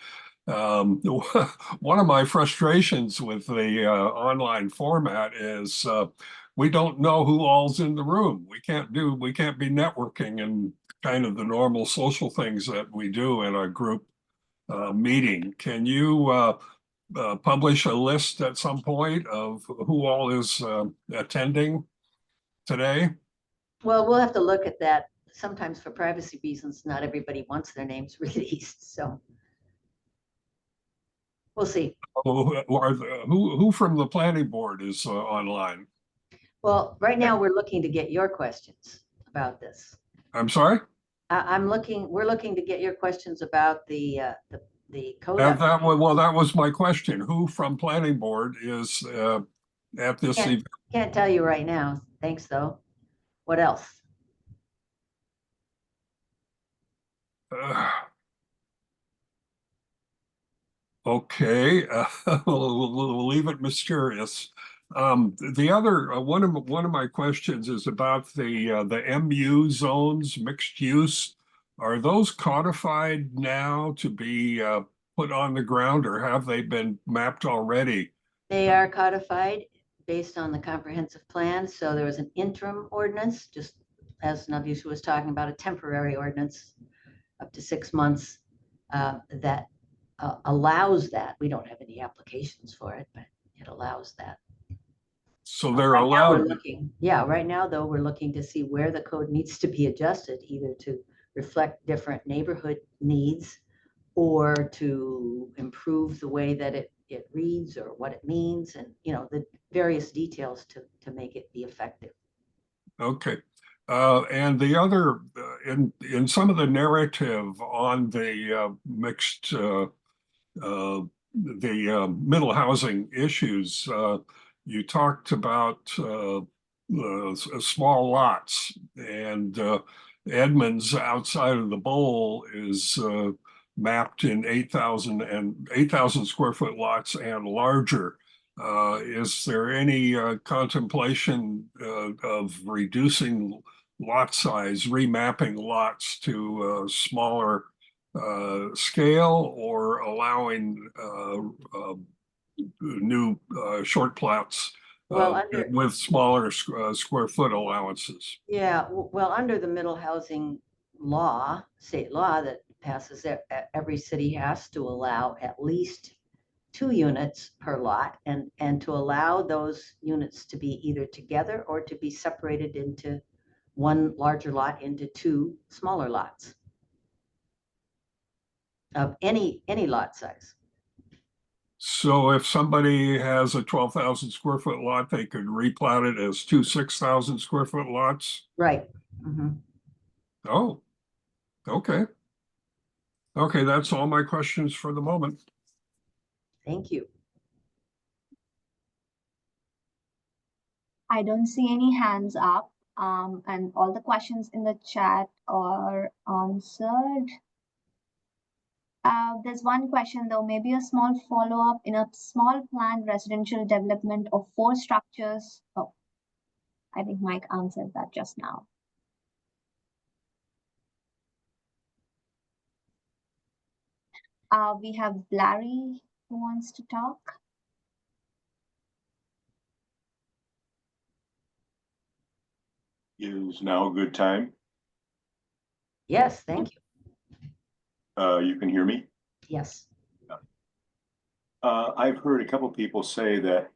One of my frustrations with the online format is we don't know who all's in the room. We can't be networking and kind of the normal social things that we do in a group meeting. Can you publish a list at some point of who all is attending today? Well, we'll have to look at that. Sometimes for privacy reasons, not everybody wants their names released, so we'll see. Who from the planning board is online? Well, right now we're looking to get your questions about this. I'm sorry? We're looking to get your questions about the code. That was my question. Who from planning board is at this event? Can't tell you right now. Thanks, though. What else? Uh, Okay, we'll leave it mysterious. The other one of my questions is about the MU zones, mixed use. Are those codified now to be put on the ground, or have they been mapped already? They are codified based on the comprehensive plan. So there was an interim ordinance, just as Navisha was talking about, a temporary ordinance up to 6 months that allows that. We don't have any applications for it, but it allows that. So they're Right now, we're allowed. looking, yeah, right now, though, we're looking to see where the code needs to be adjusted, either to reflect different neighborhood needs or to improve the way that it reads or what it means, and, you know, the various details to make it be effective. Okay. And the other, in some of the narrative on the mixed, middle housing issues, you talked about small lots, and Edmonds outside of the bowl is mapped in 8,000 square foot lots and larger. Is there any contemplation of reducing lot size, remapping lots to smaller scale, or allowing new short plots Well, with smaller square foot allowances? Yeah, well, under the middle housing law, state law that passes, every city has to allow at least 2 units per lot, and to allow those units to be either together or to be separated into one larger lot into 2 smaller lots of any lot size. So if somebody has a 12,000 square foot lot, they could replat it as 2 6,000 square foot lots? Right. Mhm. Oh, okay. Okay, that's all my questions for the moment. Thank you. I don't see any hands up, and all the questions in the chat are answered. There's one question though, maybe a small follow-up. In a small planned residential development of 4 structures. Oh, I think Mike answered that just now. We have Larry who wants to talk. Is now a good time? Yes, thank you. You can hear me? Yes. I've heard a couple people say that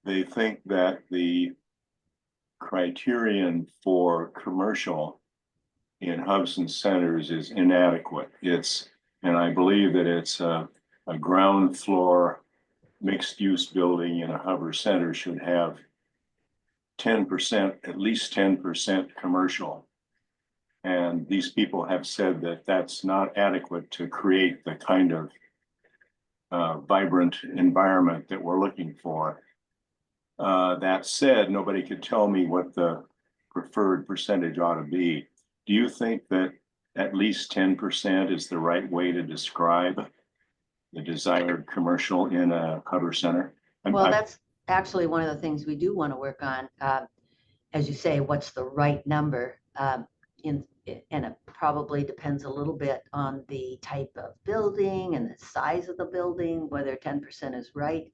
they think that the criterion for commercial in Hubson centers is inadequate. And I believe that it's a ground floor mixed use building in a Hubbard center should have 10%, at least 10% commercial. And these people have said that that's not adequate to create the kind of vibrant environment that we're looking for. That said, nobody could tell me what the preferred percentage ought to be. Do you think that at least 10% is the right way to describe the desired commercial in a Hubbard center? Well, that's actually one of the things we do want to work on. As you say, what's the right number? And it probably depends a little bit on the type of building and the size of the building, whether 10% is right.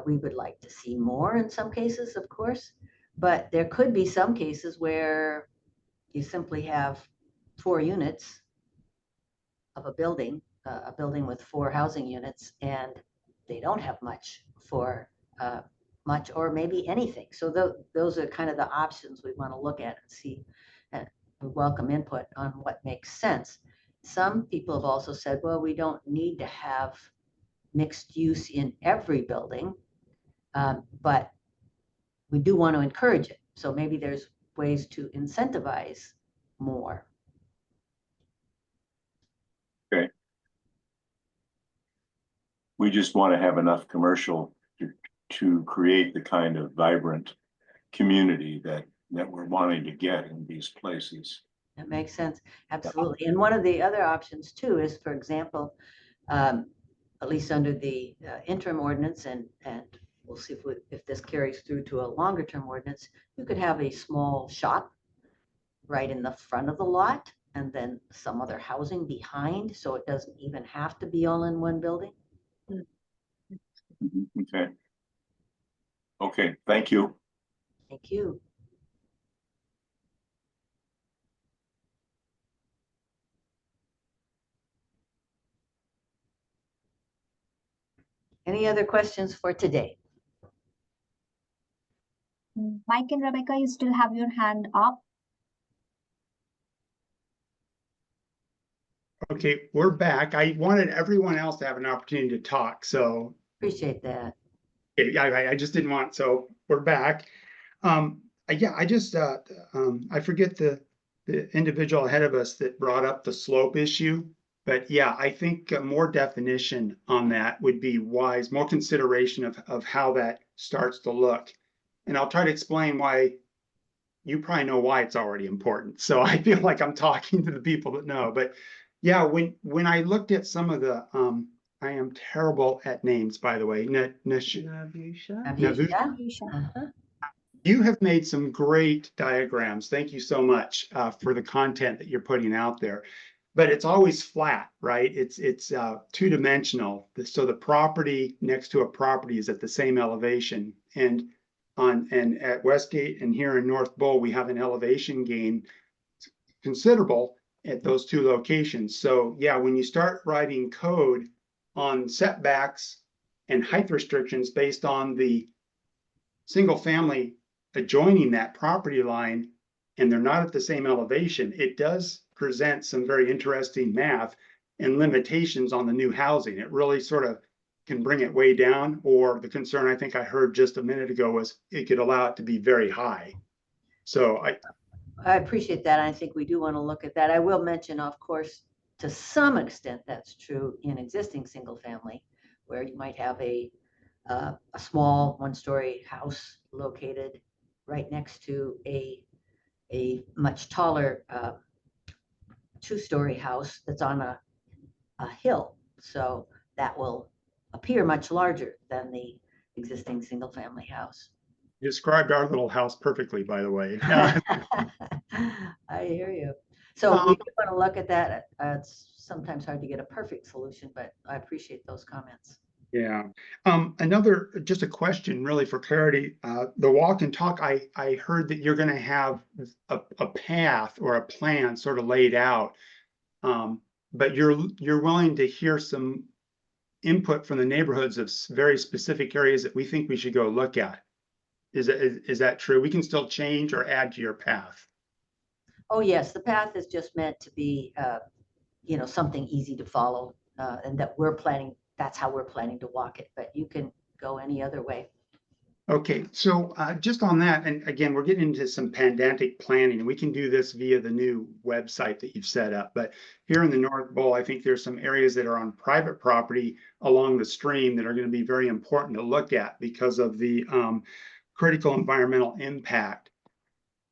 We would like to see more in some cases, of course, but there could be some cases where you simply have 4 units of a building with 4 housing units, and they don't have much for much or maybe anything. So those are kind of the options we want to look at and see. We welcome input on what makes sense. Some people have also said, well, we don't need to have mixed use in every building, but we do want to encourage it. So maybe there's ways to incentivize more. We just want to have enough commercial to to create the kind of vibrant community that we're wanting to get in these places. That makes sense, absolutely. And one of the other options too is, for example, at least under the interim ordinance, and we'll see if this carries through to a longer term ordinance, you could have a small shop right in the front of the lot and then some other housing behind, so it doesn't even have to be all in one building. Okay. Okay, thank you. Thank you. Any other questions for today? Mike and Rebecca, you still have your hand up. Okay, we're back. I wanted everyone else to have an opportunity to talk, so Appreciate that. I just didn't want, so we're back. Yeah, I just, I forget the individual ahead of us that brought up the slope issue. But yeah, I think more definition on that would be wise, more consideration of how that starts to look. And I'll try to explain why. You probably know why it's already important. So I feel like I'm talking to the people that know. But yeah, when I looked at some of the, I am terrible at names, by the way. Navusha? Uh-huh. You have made some great diagrams. Thank you so much for the content that you're putting out there. But it's always flat, right? It's two-dimensional. So the property next to a property is at the same elevation. And at Westgate and here in North Bull, we have an elevation gain considerable at those two locations. So yeah, when you start writing code on setbacks and height restrictions based on the single family adjoining that property line, and they're not at the same elevation, it does present some very interesting math and limitations on the new housing. It really sort of can bring it way down, or the concern I think I heard just a minute ago was it could allow it to be very high. So I appreciate that. I think we do want to look at that. I will mention, of course, to some extent, that's true in existing single family, where you might have a small one-story house located right next to a much taller two-story house that's on a hill. So that will appear much larger than the existing single family house. you described our little house perfectly, by the way. I hear you. So we do want to look at that. It's sometimes hard to get a perfect solution, but I appreciate those comments. Yeah. Another, just a question really for clarity. The walk and talk, I heard that you're going to have a path or a plan sort of laid out. But you're willing to hear some input from the neighborhoods of very specific areas that we think we should go look at. Is that true? We can still change or add to your path. Oh, yes, the path is just meant to be, something easy to follow, and that we're planning, that's how we're planning to walk it, but you can go any other way. Okay, so just on that, and again, we're getting into some pedantic planning, and we can do this via the new website that you've set up. But here in the North Bull, I think there's some areas that are on private property along the stream that are going to be very important to look at because of the critical environmental impact.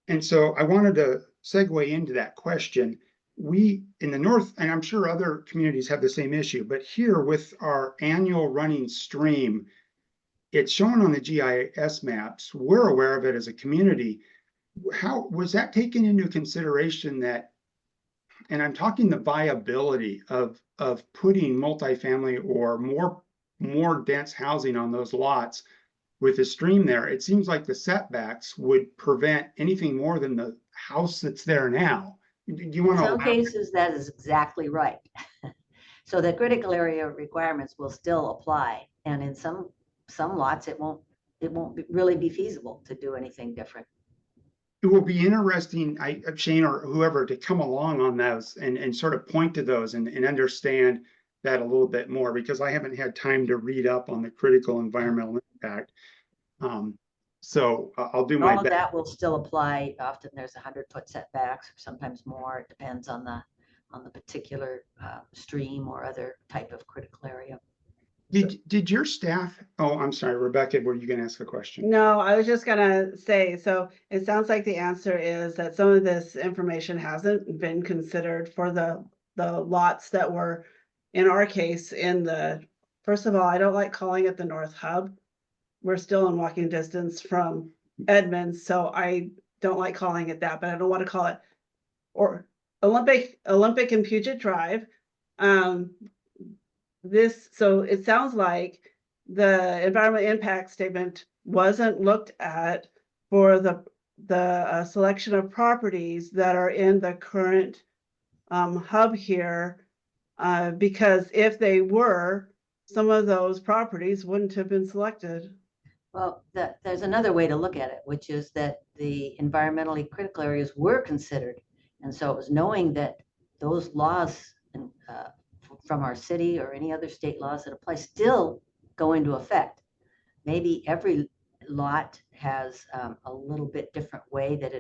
And so I wanted to segue into that question. We in the North, and I'm sure other communities have the same issue, but here with our annual running stream, it's shown on the GIS maps. We're aware of it as a community. How was that taken into consideration that, and I'm talking the viability of putting multifamily or more dense housing on those lots with the stream there? It seems like the setbacks would prevent anything more than the house that's there now. Do you want In to? some cases, that is exactly right. So the critical area requirements will still apply, and in some lots, it won't really be feasible to do anything different. It will be interesting, Shane or whoever, to come along on those and sort of point to those and understand that a little bit more, because I haven't had time to read up on the critical environmental impact. So I'll do my All of best. that will still apply. Often there's 100-foot setbacks, sometimes more. It depends on the particular stream or other type of critical area. Did your staff Oh, I'm sorry, Rebecca, were you gonna ask a question? No, I was just gonna say, so it sounds like the answer is that some of this information hasn't been considered for the lots that were, in our case, in the, first of all, I don't like calling it the North Hub. We're still in walking distance from Edmonds, so I don't like calling it that, but I don't want to call it or Olympic and Puget Drive. So it sounds like the environmental impact statement wasn't looked at for the selection of properties that are in the current hub here. Because if they were, some of those properties wouldn't have been selected. Well, there's another way to look at it, which is that the environmentally critical areas were considered. And so it was knowing that those laws from our city or any other state laws that apply still go into effect. Maybe every lot has a little bit different way that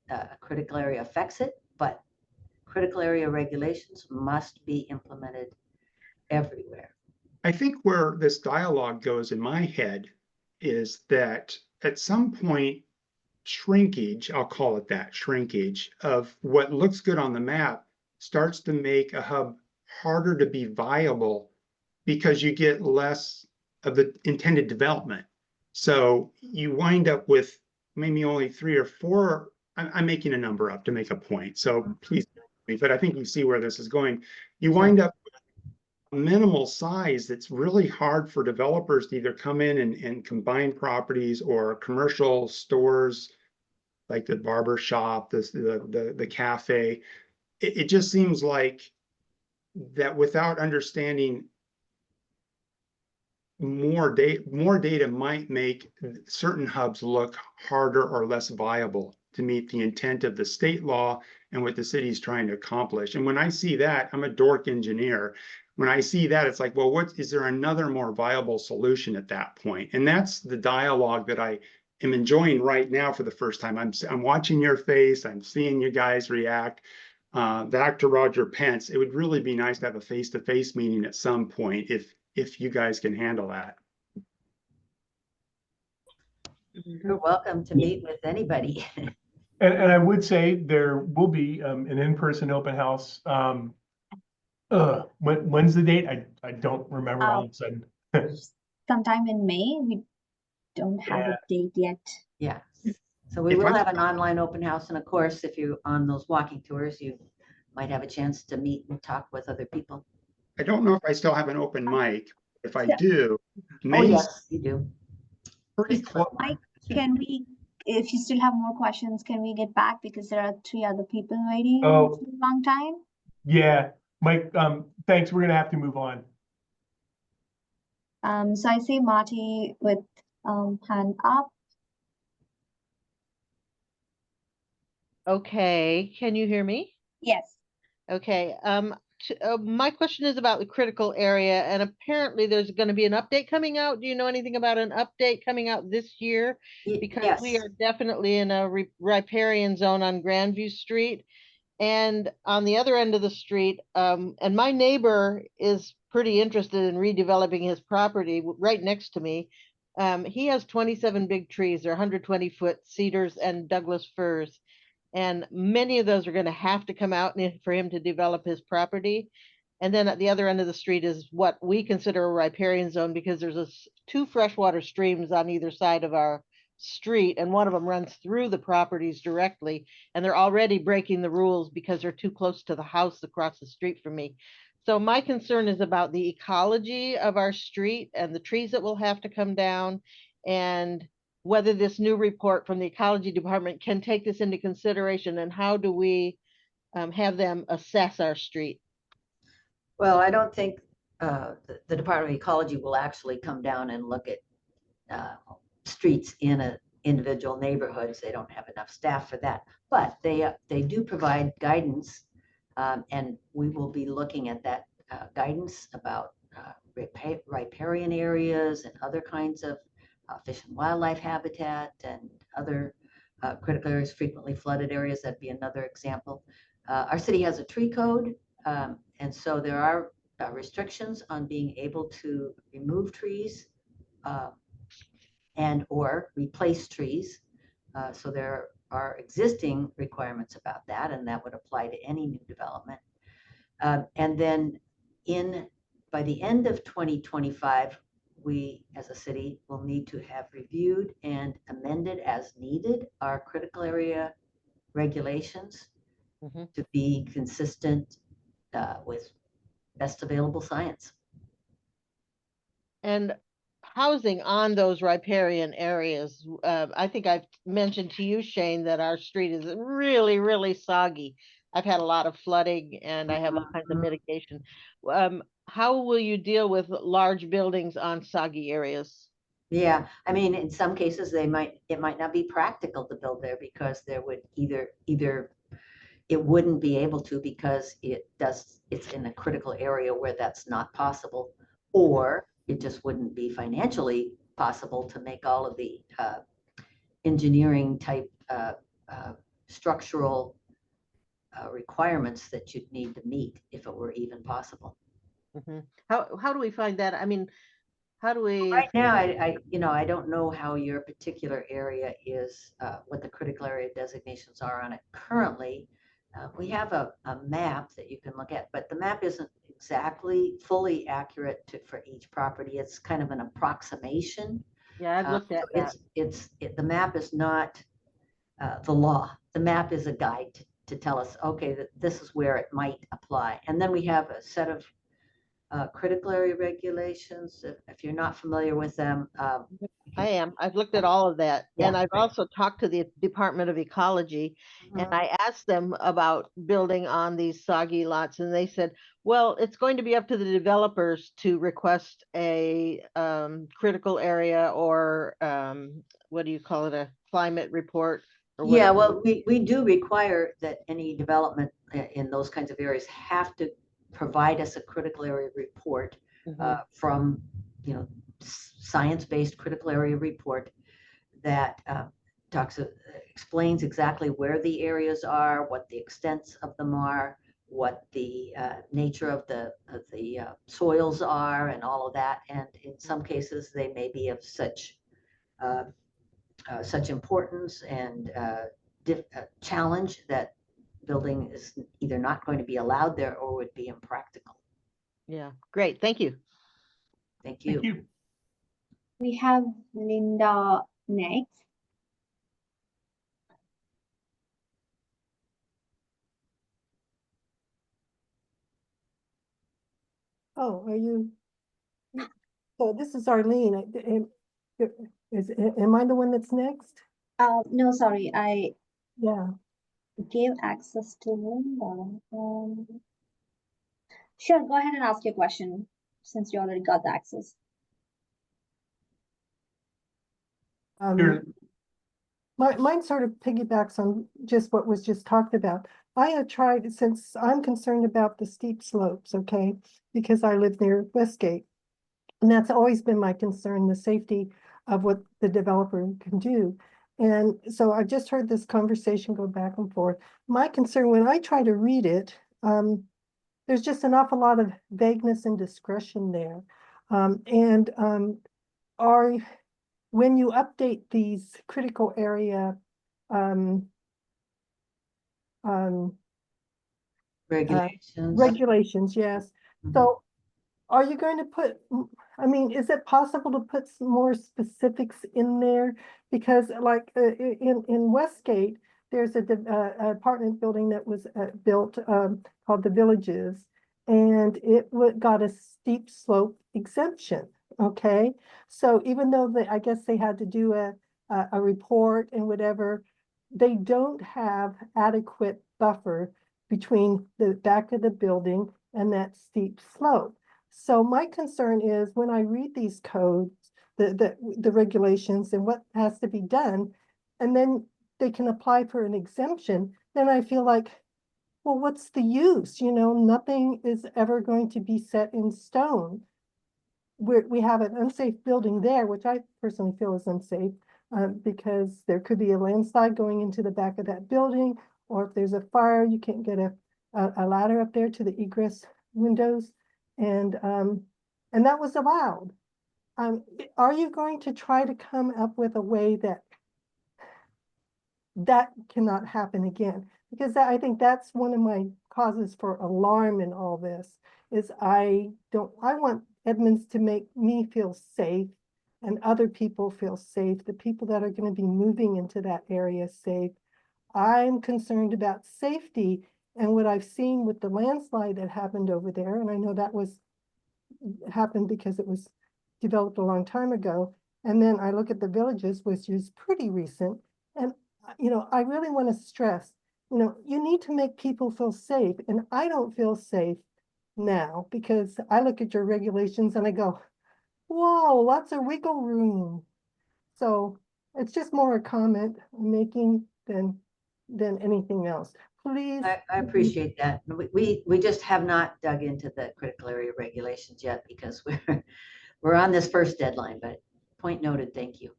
a critical area affects it, but critical area regulations must be implemented everywhere. I think where this dialogue goes in my head is that at some point, shrinkage, I'll call it that, shrinkage of what looks good on the map starts to make a hub harder to be viable because you get less of the intended development. So you wind up with maybe only 3 or 4. I'm making a number up to make a point, so please, but I think you see where this is going. You wind up with minimal size that's really hard for developers to either come in and combine properties or commercial stores like the barber shop, the cafe. It just seems like that without understanding more data might make certain hubs look harder or less viable to meet the intent of the state law and what the city's trying to accomplish. And when I see that, I'm a dork engineer. When I see that, it's like, well, what is there another more viable solution at that point? And that's the dialogue that I am enjoying right now for the first time. I'm watching your face. I'm seeing you guys react. Back to Roger Pence, it would really be nice to have a face-to-face meeting at some point if you guys can handle that. You're welcome to meet with anybody. And I would say there will be an in-person open house. When's the date? I don't remember all of a sudden. Sometime in May. We don't have a date yet. Yeah. So we will have an online open house. And of course, if you're on those walking tours, you might have a chance to meet and talk with other people. I don't know if I still have an open mic. If I Yeah. do, Oh, May's yes, you do. pretty close. Mike, can we, if you still have more questions, can we get back? Because there are 3 other people waiting Oh. for a long time. Yeah, Mike, thanks. We're gonna have to move on. So I see Marty with hand up. Okay, can you hear me? Yes. Okay, my question is about the critical area, and apparently there's going to be an update coming out. Do you know anything about an update coming out this year? Because we Yes. are definitely in a riparian zone on Grandview Street. And on the other end of the street, and my neighbor is pretty interested in redeveloping his property right next to me. He has 27 big trees. They're 120-foot cedars and Douglas firs. And many of those are going to have to come out for him to develop his property. And then at the other end of the street is what we consider a riparian zone, because there's 2 freshwater streams on either side of our street, and one of them runs through the properties directly, and they're already breaking the rules because they're too close to the house across the street from me. So my concern is about the ecology of our street and the trees that will have to come down, and whether this new report from the ecology department can take this into consideration, and how do we have them assess our street? Well, I don't think the Department of Ecology will actually come down and look at streets in a individual neighborhoods. They don't have enough staff for that, but they do provide guidance, and we will be looking at that guidance about riparian areas and other kinds of fish and wildlife habitat and other critical areas, frequently flooded areas. That'd be another example. Our city has a tree code, and so there are restrictions on being able to remove trees and or replace trees. So there are existing requirements about that, and that would apply to any new development. And then by the end of 2025, we as a city will need to have reviewed and amended as needed our critical area regulations Mhm. to be consistent with best available science. And housing on those riparian areas, I think I've mentioned to you, Shane, that our street is really, really soggy. I've had a lot of flooding and I have all kinds of Mhm. mitigation. How will you deal with large buildings on soggy areas? Yeah, I mean, in some cases, it might not be practical to build there because there would either it wouldn't be able to because it's in a critical area where that's not possible, or it just wouldn't be financially possible to make all of the engineering type structural requirements that you'd need to meet if it were even possible. Mhm. How do we find that? I mean, how do we? Right now, I don't know how your particular area is, what the critical area designations are on it currently. We have a map that you can look at, but the map isn't exactly fully accurate for each property. It's kind of an approximation. Yeah, I've looked at that. The map is not the law. The map is a guide to tell us, okay, that this is where it might apply. And then we have a set of critical area regulations. If you're not familiar with them, I am. I've looked at all of that. And Yeah. I've also talked to the Department of Ecology and I asked them about building on these soggy lots and they said, well, it's going to be up to the developers to request a critical area or what do you call it, a climate report or yeah, whatever. well, we do require that any development in those kinds of areas have to provide us a critical area report Mhm. from, science-based critical area report that explains exactly where the areas are, what the extents of them are, what the nature of the soils are, and all of that. And in some cases, they may be of such importance and challenge that building is either not going to be allowed there or would be impractical. Yeah, great. Thank you. Thank you. Thank you. We have Linda next. Oh, are you? So this is Arlene. Am I the one that's next? No, sorry, I Yeah. gave access to Linda. Sure, go ahead and ask your question since you already got the access. Here, Mine sort of piggybacks on just what was just talked about. I have tried, since I'm concerned about the steep slopes, okay, because I live near Westgate. And that's always been my concern, the safety of what the developer can do. And so I just heard this conversation go back and forth. My concern, when I try to read it, there's just an awful lot of vagueness and discretion there. When you update these critical area Regulations. regulations, yes. Mhm. So are you going to put, I mean, is it possible to put some more specifics in there? Because like in Westgate, there's a apartment building that was built called the Villages. And it got a steep slope exemption, okay? So even though I guess they had to do a report and whatever, they don't have adequate buffer between the back of the building and that steep slope. So my concern is when I read these codes, the regulations and what has to be done, and then they can apply for an exemption, then I feel like, well, what's the use? Nothing is ever going to be set in stone. We have an unsafe building there, which I personally feel is unsafe, because there could be a landslide going into the back of that building, or if there's a fire, you can't get a ladder up there to the egress windows. And that was allowed. Are you going to try to come up with a way that cannot happen again? Because I think that's one of my causes for alarm in all this, is I want Edmonds to make me feel safe and other people feel safe, the people that are going to be moving into that area safe. I'm concerned about safety and what I've seen with the landslide that happened over there, and I know that happened because it was developed a long time ago. And then I look at the villages, which is pretty recent. And, I really want to stress, you need to make people feel safe. And I don't feel safe now because I look at your regulations and I go, whoa, lots of wiggle room. So it's just more a comment I'm making than anything else. Please. I appreciate that. We just have not dug into the critical area regulations yet because we're on this first deadline, but point noted, thank you.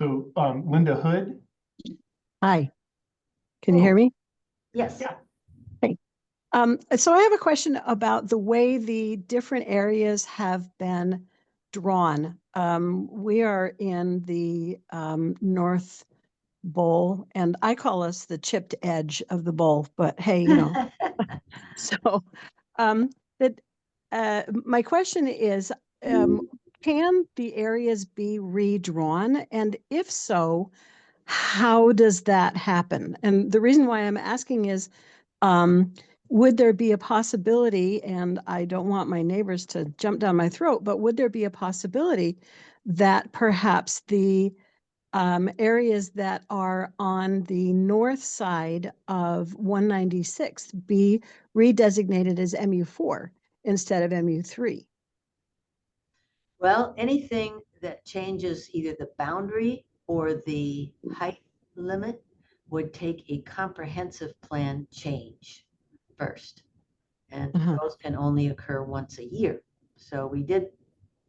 So, Linda Hood. Hi, can you hear me? Yes. Yeah. So I have a question about the way the different areas have been drawn. We are in the North Bowl, and I call us the chipped edge of the bowl, but hey, so my question is, can the areas be redrawn? And if so, how does that happen? And the reason why I'm asking is, would there be a possibility, and I don't want my neighbors to jump down my throat, but would there be a possibility that perhaps the areas that are on the north side of 196 be redesignated as MU4 instead of MU3? Well, anything that changes either the boundary or the height limit would take a comprehensive plan change first. And those can only occur once a year. So we did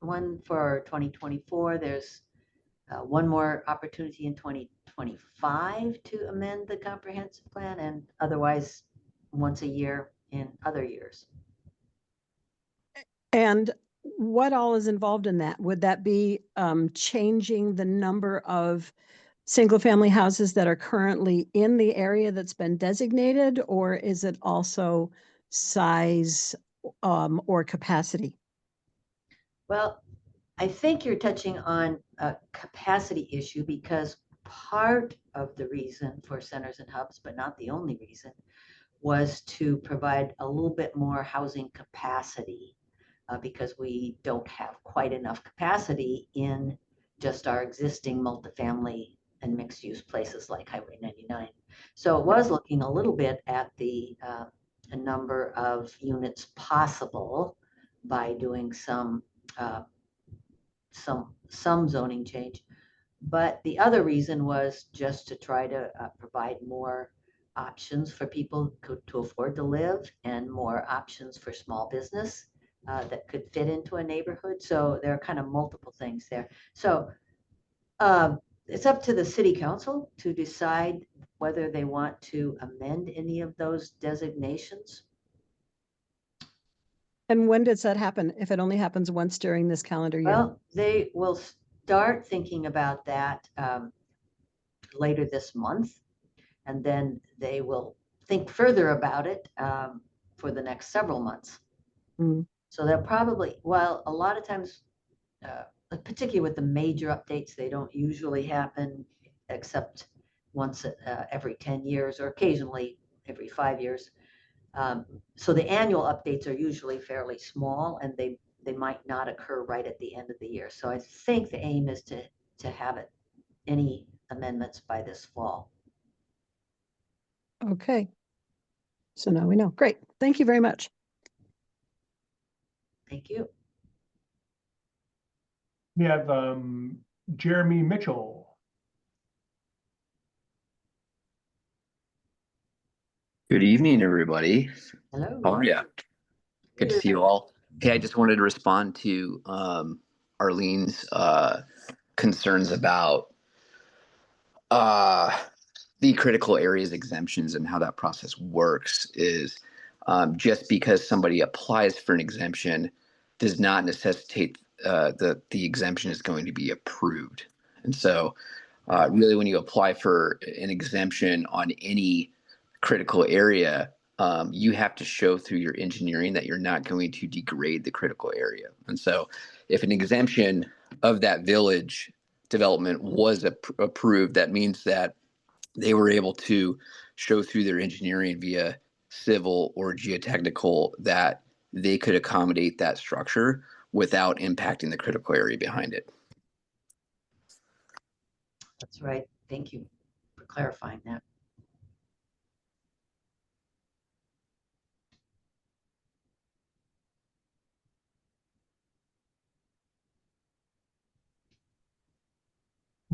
one for 2024. There's one more opportunity in 2025 to amend the comprehensive plan, and otherwise once a year in other years. And what all is involved in that? Would that be changing the number of single-family houses that are currently in the area that's been designated, or is it also size or capacity? Well, I think you're touching on a capacity issue because part of the reason for centers and hubs, but not the only reason, was to provide a little bit more housing capacity because we don't have quite enough capacity in just our existing multifamily and mixed use places like Highway 99. So it was looking a little bit at the a number of units possible by doing some zoning change. But the other reason was just to try to provide more options for people to afford to live and more options for small business that could fit into a neighborhood. So there are kind of multiple things there. So it's up to the city council to decide whether they want to amend any of those designations. And when does that happen? If it only happens once during this calendar year? Well, they will start thinking about that later this month, and then they will think further about it for the next several months. So they'll probably, well, a lot of times, particularly with the major updates, they don't usually happen except once every 10 years or occasionally every 5 years. So the annual updates are usually fairly small, and they might not occur right at the end of the year. So I think the aim is to have any amendments by this fall. Okay. So now we know. Great. Thank you very much. Thank you. We have Jeremy Mitchell. Good evening, everybody. Hello. How are you? Good to see you all. Hey, I just wanted to respond to Arlene's concerns about the critical areas exemptions and how that process works. Is Just because somebody applies for an exemption does not necessitate the exemption is going to be approved. And so really when you apply for an exemption on any critical area, you have to show through your engineering that you're not going to degrade the critical area. And so if an exemption of that village development was approved, that means that they were able to show through their engineering via civil or geotechnical that they could accommodate that structure without impacting the critical area behind it. That's right. Thank you for clarifying that.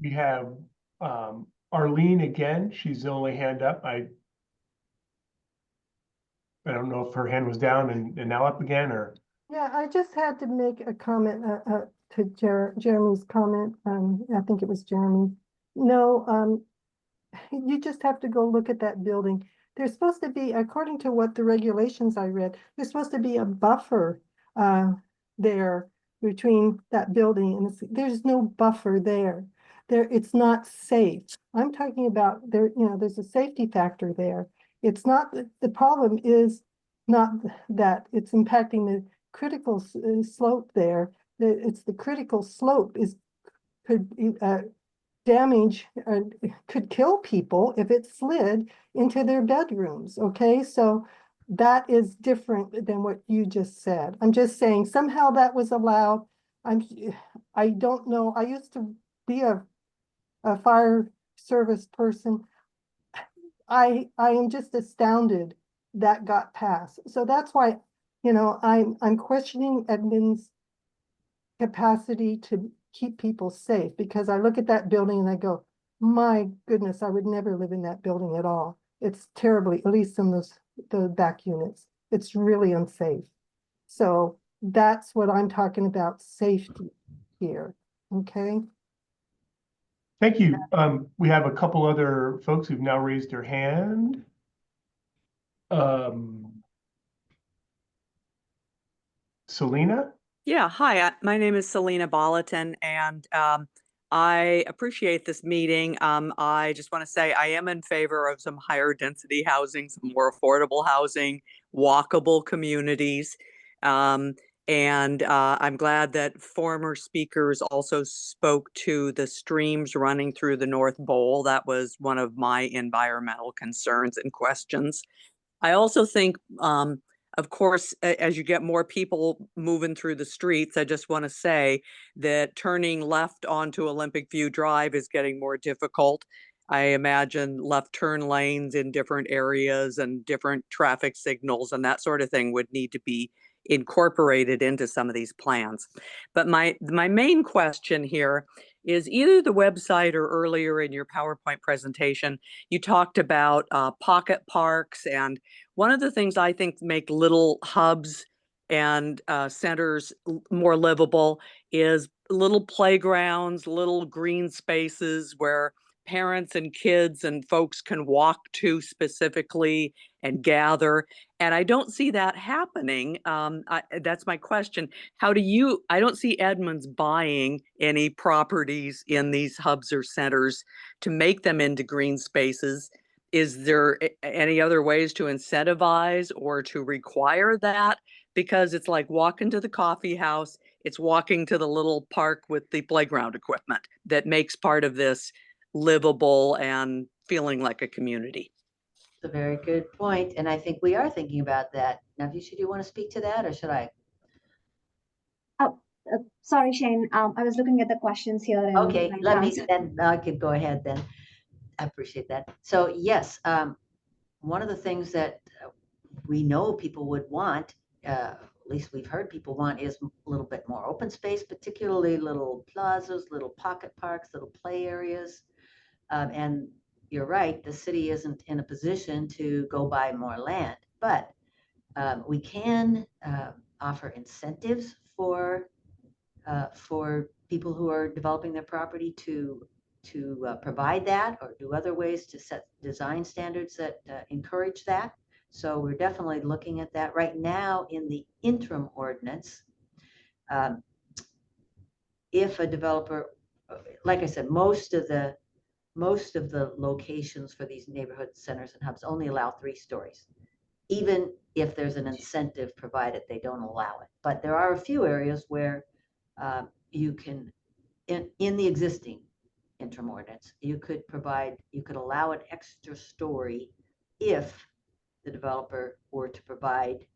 We have Arlene again. She's the only hand up. I don't know if her hand was down and now up again, or. Yeah, I just had to make a comment to Jeremy's comment. I think it was Jeremy. No, you just have to go look at that building. There's supposed to be, according to what the regulations I read, there's supposed to be a buffer there between that building and there's no buffer there. It's not safe. I'm talking about there, there's a safety factor there. It's not, the problem is not that it's impacting the critical slope there. It's the critical slope could damage could kill people if it slid into their bedrooms. Okay, so that is different than what you just said. I'm just saying somehow that was allowed. I don't know. I used to be a fire service person. I am just astounded that got passed. So that's why, I'm questioning Edmund's capacity to keep people safe, because I look at that building and I go, my goodness, I would never live in that building at all. It's terribly, at least in the back units, it's really unsafe. So that's what I'm talking about, safety here. Okay. Thank you. We have a couple other folks who've now raised their hand. Selena? Yeah, hi, my name is Selena Bolatin, and I appreciate this meeting. I just want to say I am in favor of some higher density housing, some more affordable housing, walkable communities. And I'm glad that former speakers also spoke to the streams running through the North Bowl. That was one of my environmental concerns and questions. I also think, of course, as you get more people moving through the streets, I just want to say that turning left onto Olympic View Drive is getting more difficult. I imagine left turn lanes in different areas and different traffic signals and that sort of thing would need to be incorporated into some of these plans. But my main question here is either the website or earlier in your PowerPoint presentation, you talked about pocket parks. And one of the things I think make little hubs and centers more livable is little playgrounds, little green spaces where parents and kids and folks can walk to specifically and gather. And I don't see that happening. That's my question. I don't see Edmunds buying any properties in these hubs or centers to make them into green spaces. Is there any other ways to incentivize or to require that? Because it's like walking to the coffee house, it's walking to the little park with the playground equipment that makes part of this livable and feeling like a community. It's a very good point, and I think we are thinking about that. Now, do you want to speak to that, or should I? Sorry, Shane. I was looking at the questions here. And okay, I could go ahead then. I appreciate that. So yes, one of the things that we know people would want, at least we've heard people want, is a little bit more open space, particularly little plazas, little pocket parks, little play areas. And you're right, the city isn't in a position to go buy more land, but we can offer incentives for people who are developing their property to provide that, or do other ways to set design standards that encourage that. So we're definitely looking at that right now in the interim ordinance. If a developer, like I said, most of the locations for these neighborhood centers and hubs only allow 3 stories. Even if there's an incentive provided, they don't allow it. But there are a few areas where you can, in the existing interim ordinance, you could allow an extra story if the developer were to provide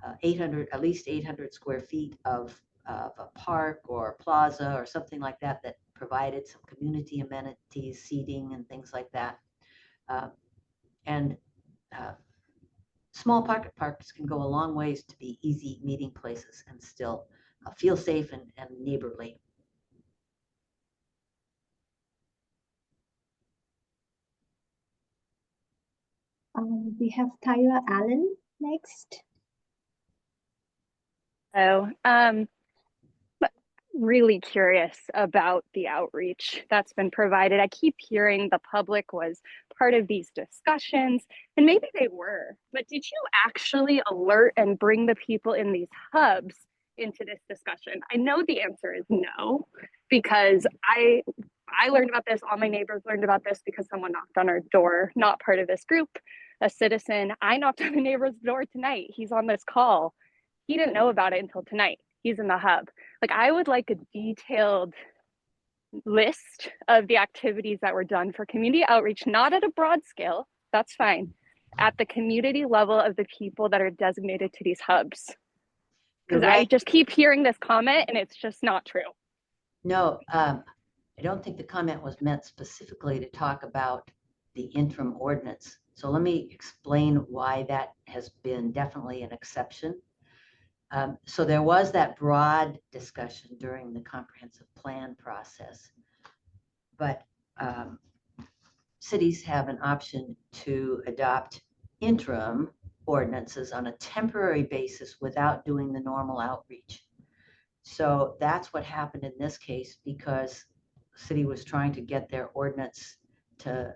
at least 800 square feet of a park or plaza or something like that, that provided some community amenities, seating and things like that. Small pocket parks can go a long ways to be easy meeting places and still feel safe and neighborly. We have Tyra Allen next. Really curious about the outreach that's been provided. I keep hearing the public was part of these discussions, and maybe they were, but did you actually alert and bring the people in these hubs into this discussion? I know the answer is no, because I learned about this, all my neighbors learned about this because someone knocked on our door, not part of this group, a citizen. I knocked on the neighbor's door tonight. He's on this call. He didn't know about it until tonight. He's in the hub. Like, I would like a detailed list of the activities that were done for community outreach, not at a broad scale, that's fine, at the community level of the people that are designated to these hubs. Because I just keep hearing this comment and it's just not true. No, I don't think the comment was meant specifically to talk about the interim ordinance. So let me explain why that has been definitely an exception. So there was that broad discussion during the comprehensive plan process, but cities have an option to adopt interim ordinances on a temporary basis without doing the normal outreach. So that's what happened in this case, because the city was trying to get their ordinance to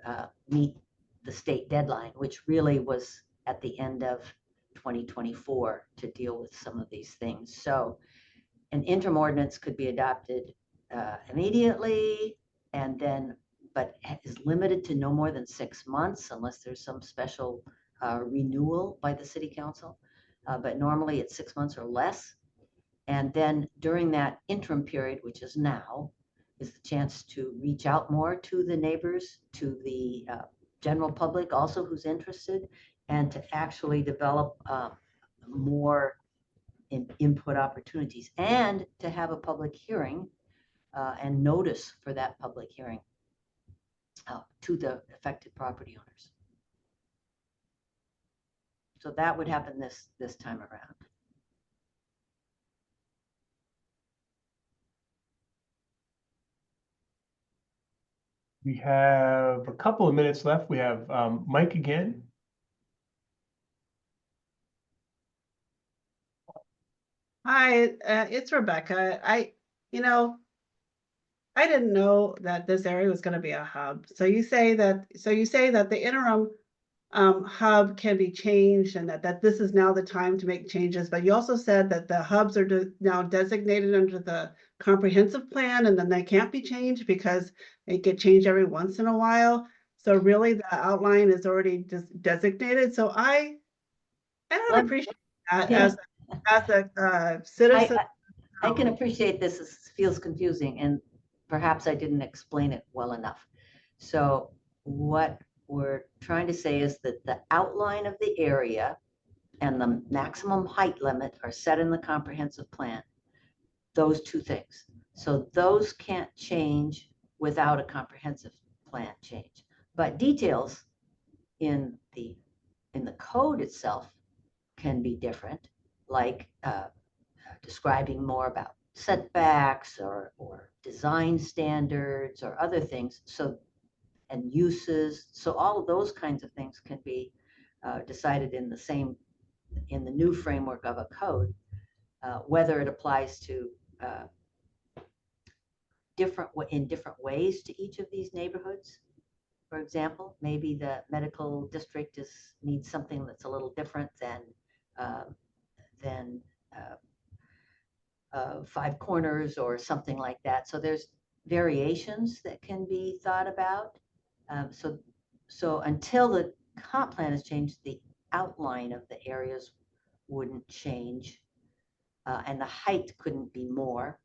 meet the state deadline, which really was at the end of 2024 to deal with some of these things. So an interim ordinance could be adopted immediately, and then, but is limited to no more than 6 months unless there's some special renewal by the city council. But normally it's 6 months or less. And then during that interim period, which is now, is the chance to reach out more to the neighbors, to the general public also who's interested, and to actually develop more input opportunities, and to have a public hearing and notice for that public hearing to the affected property owners. So that would happen this time around. We have a couple of minutes left. We have Mike again. Hi, it's Rebecca. I didn't know that this area was going to be a hub. So you say that the interim hub can be changed, and that this is now the time to make changes. But you also said that the hubs are now designated under the comprehensive plan, and then they can't be changed because they get changed every once in a while. So really the outline is already designated. So I don't appreciate that as a citizen. I can appreciate this feels confusing, and perhaps I didn't explain it well enough. So what we're trying to say is that the outline of the area and the maximum height limit are set in the comprehensive plan. Those two things. So those can't change without a comprehensive plan change. But details in the code itself can be different, like describing more about setbacks or design standards or other things. So, and uses. So all of those kinds of things can be decided in the new framework of a code, whether it applies to in different ways to each of these neighborhoods for example. Maybe the medical district needs something that's a little different than Five Corners or something like that. So there's variations that can be thought about. So until the comp plan is changed, the outline of the areas wouldn't change, and the height couldn't be more,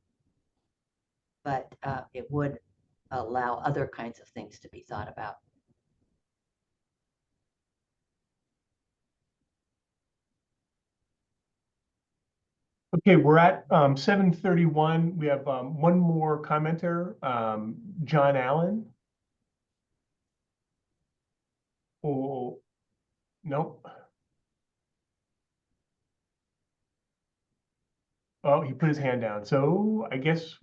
but it would allow other kinds of things to be thought about. Okay, we're at 7:31. We have one more commenter, John Allen. Oh, nope. Oh, he put his hand down. So I guess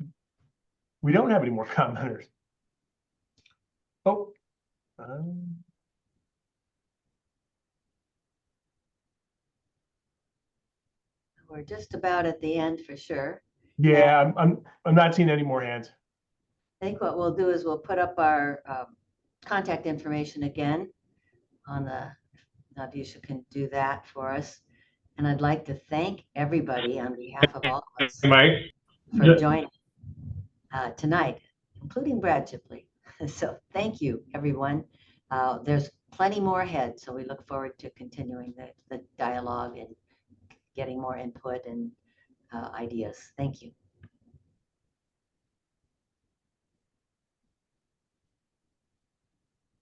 we don't have any more commenters. Oh. We're just about at the end for sure. Yeah, I'm not seeing any more hands. I think what we'll do is we'll put up our contact information again on the, Navusha can do that for us. And I'd like to thank everybody on behalf of all of us Mike? for joining tonight, including Brad Chipley. So thank you, everyone. There's plenty more ahead, so we look forward to continuing the dialogue and getting more input and ideas. Thank you.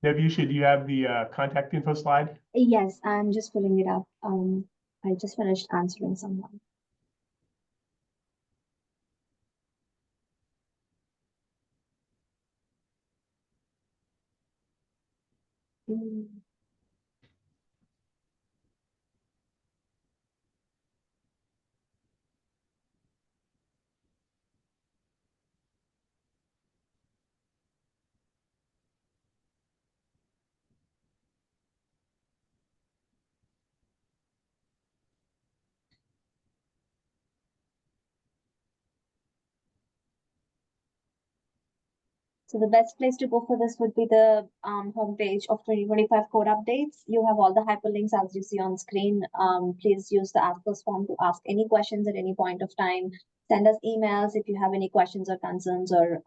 Navusha, do you have the contact info slide? Yes, I'm just pulling it up. I just finished answering someone. So the best place to go for this would be the homepage of 2025 code updates. You have all the hyperlinks as you see on screen. Please use the Ask Us form to ask any questions at any point of time. Send us emails if you have any questions or concerns, or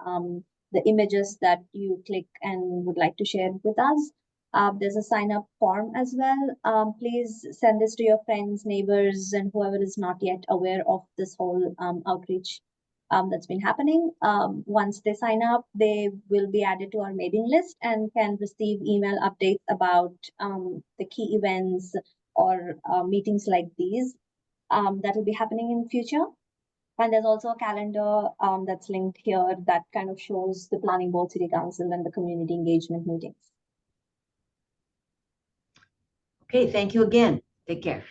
the images that you click and would like to share with us. There's a sign up form as well. Please send this to your friends, neighbors, and whoever is not yet aware of this whole outreach that's been happening. Once they sign up, they will be added to our mailing list and can receive email updates about the key events or meetings like these that will be happening in future. And there's also a calendar that's linked here that kind of shows the planning board, city council, and the community engagement meetings. Okay, thank you again. Take care.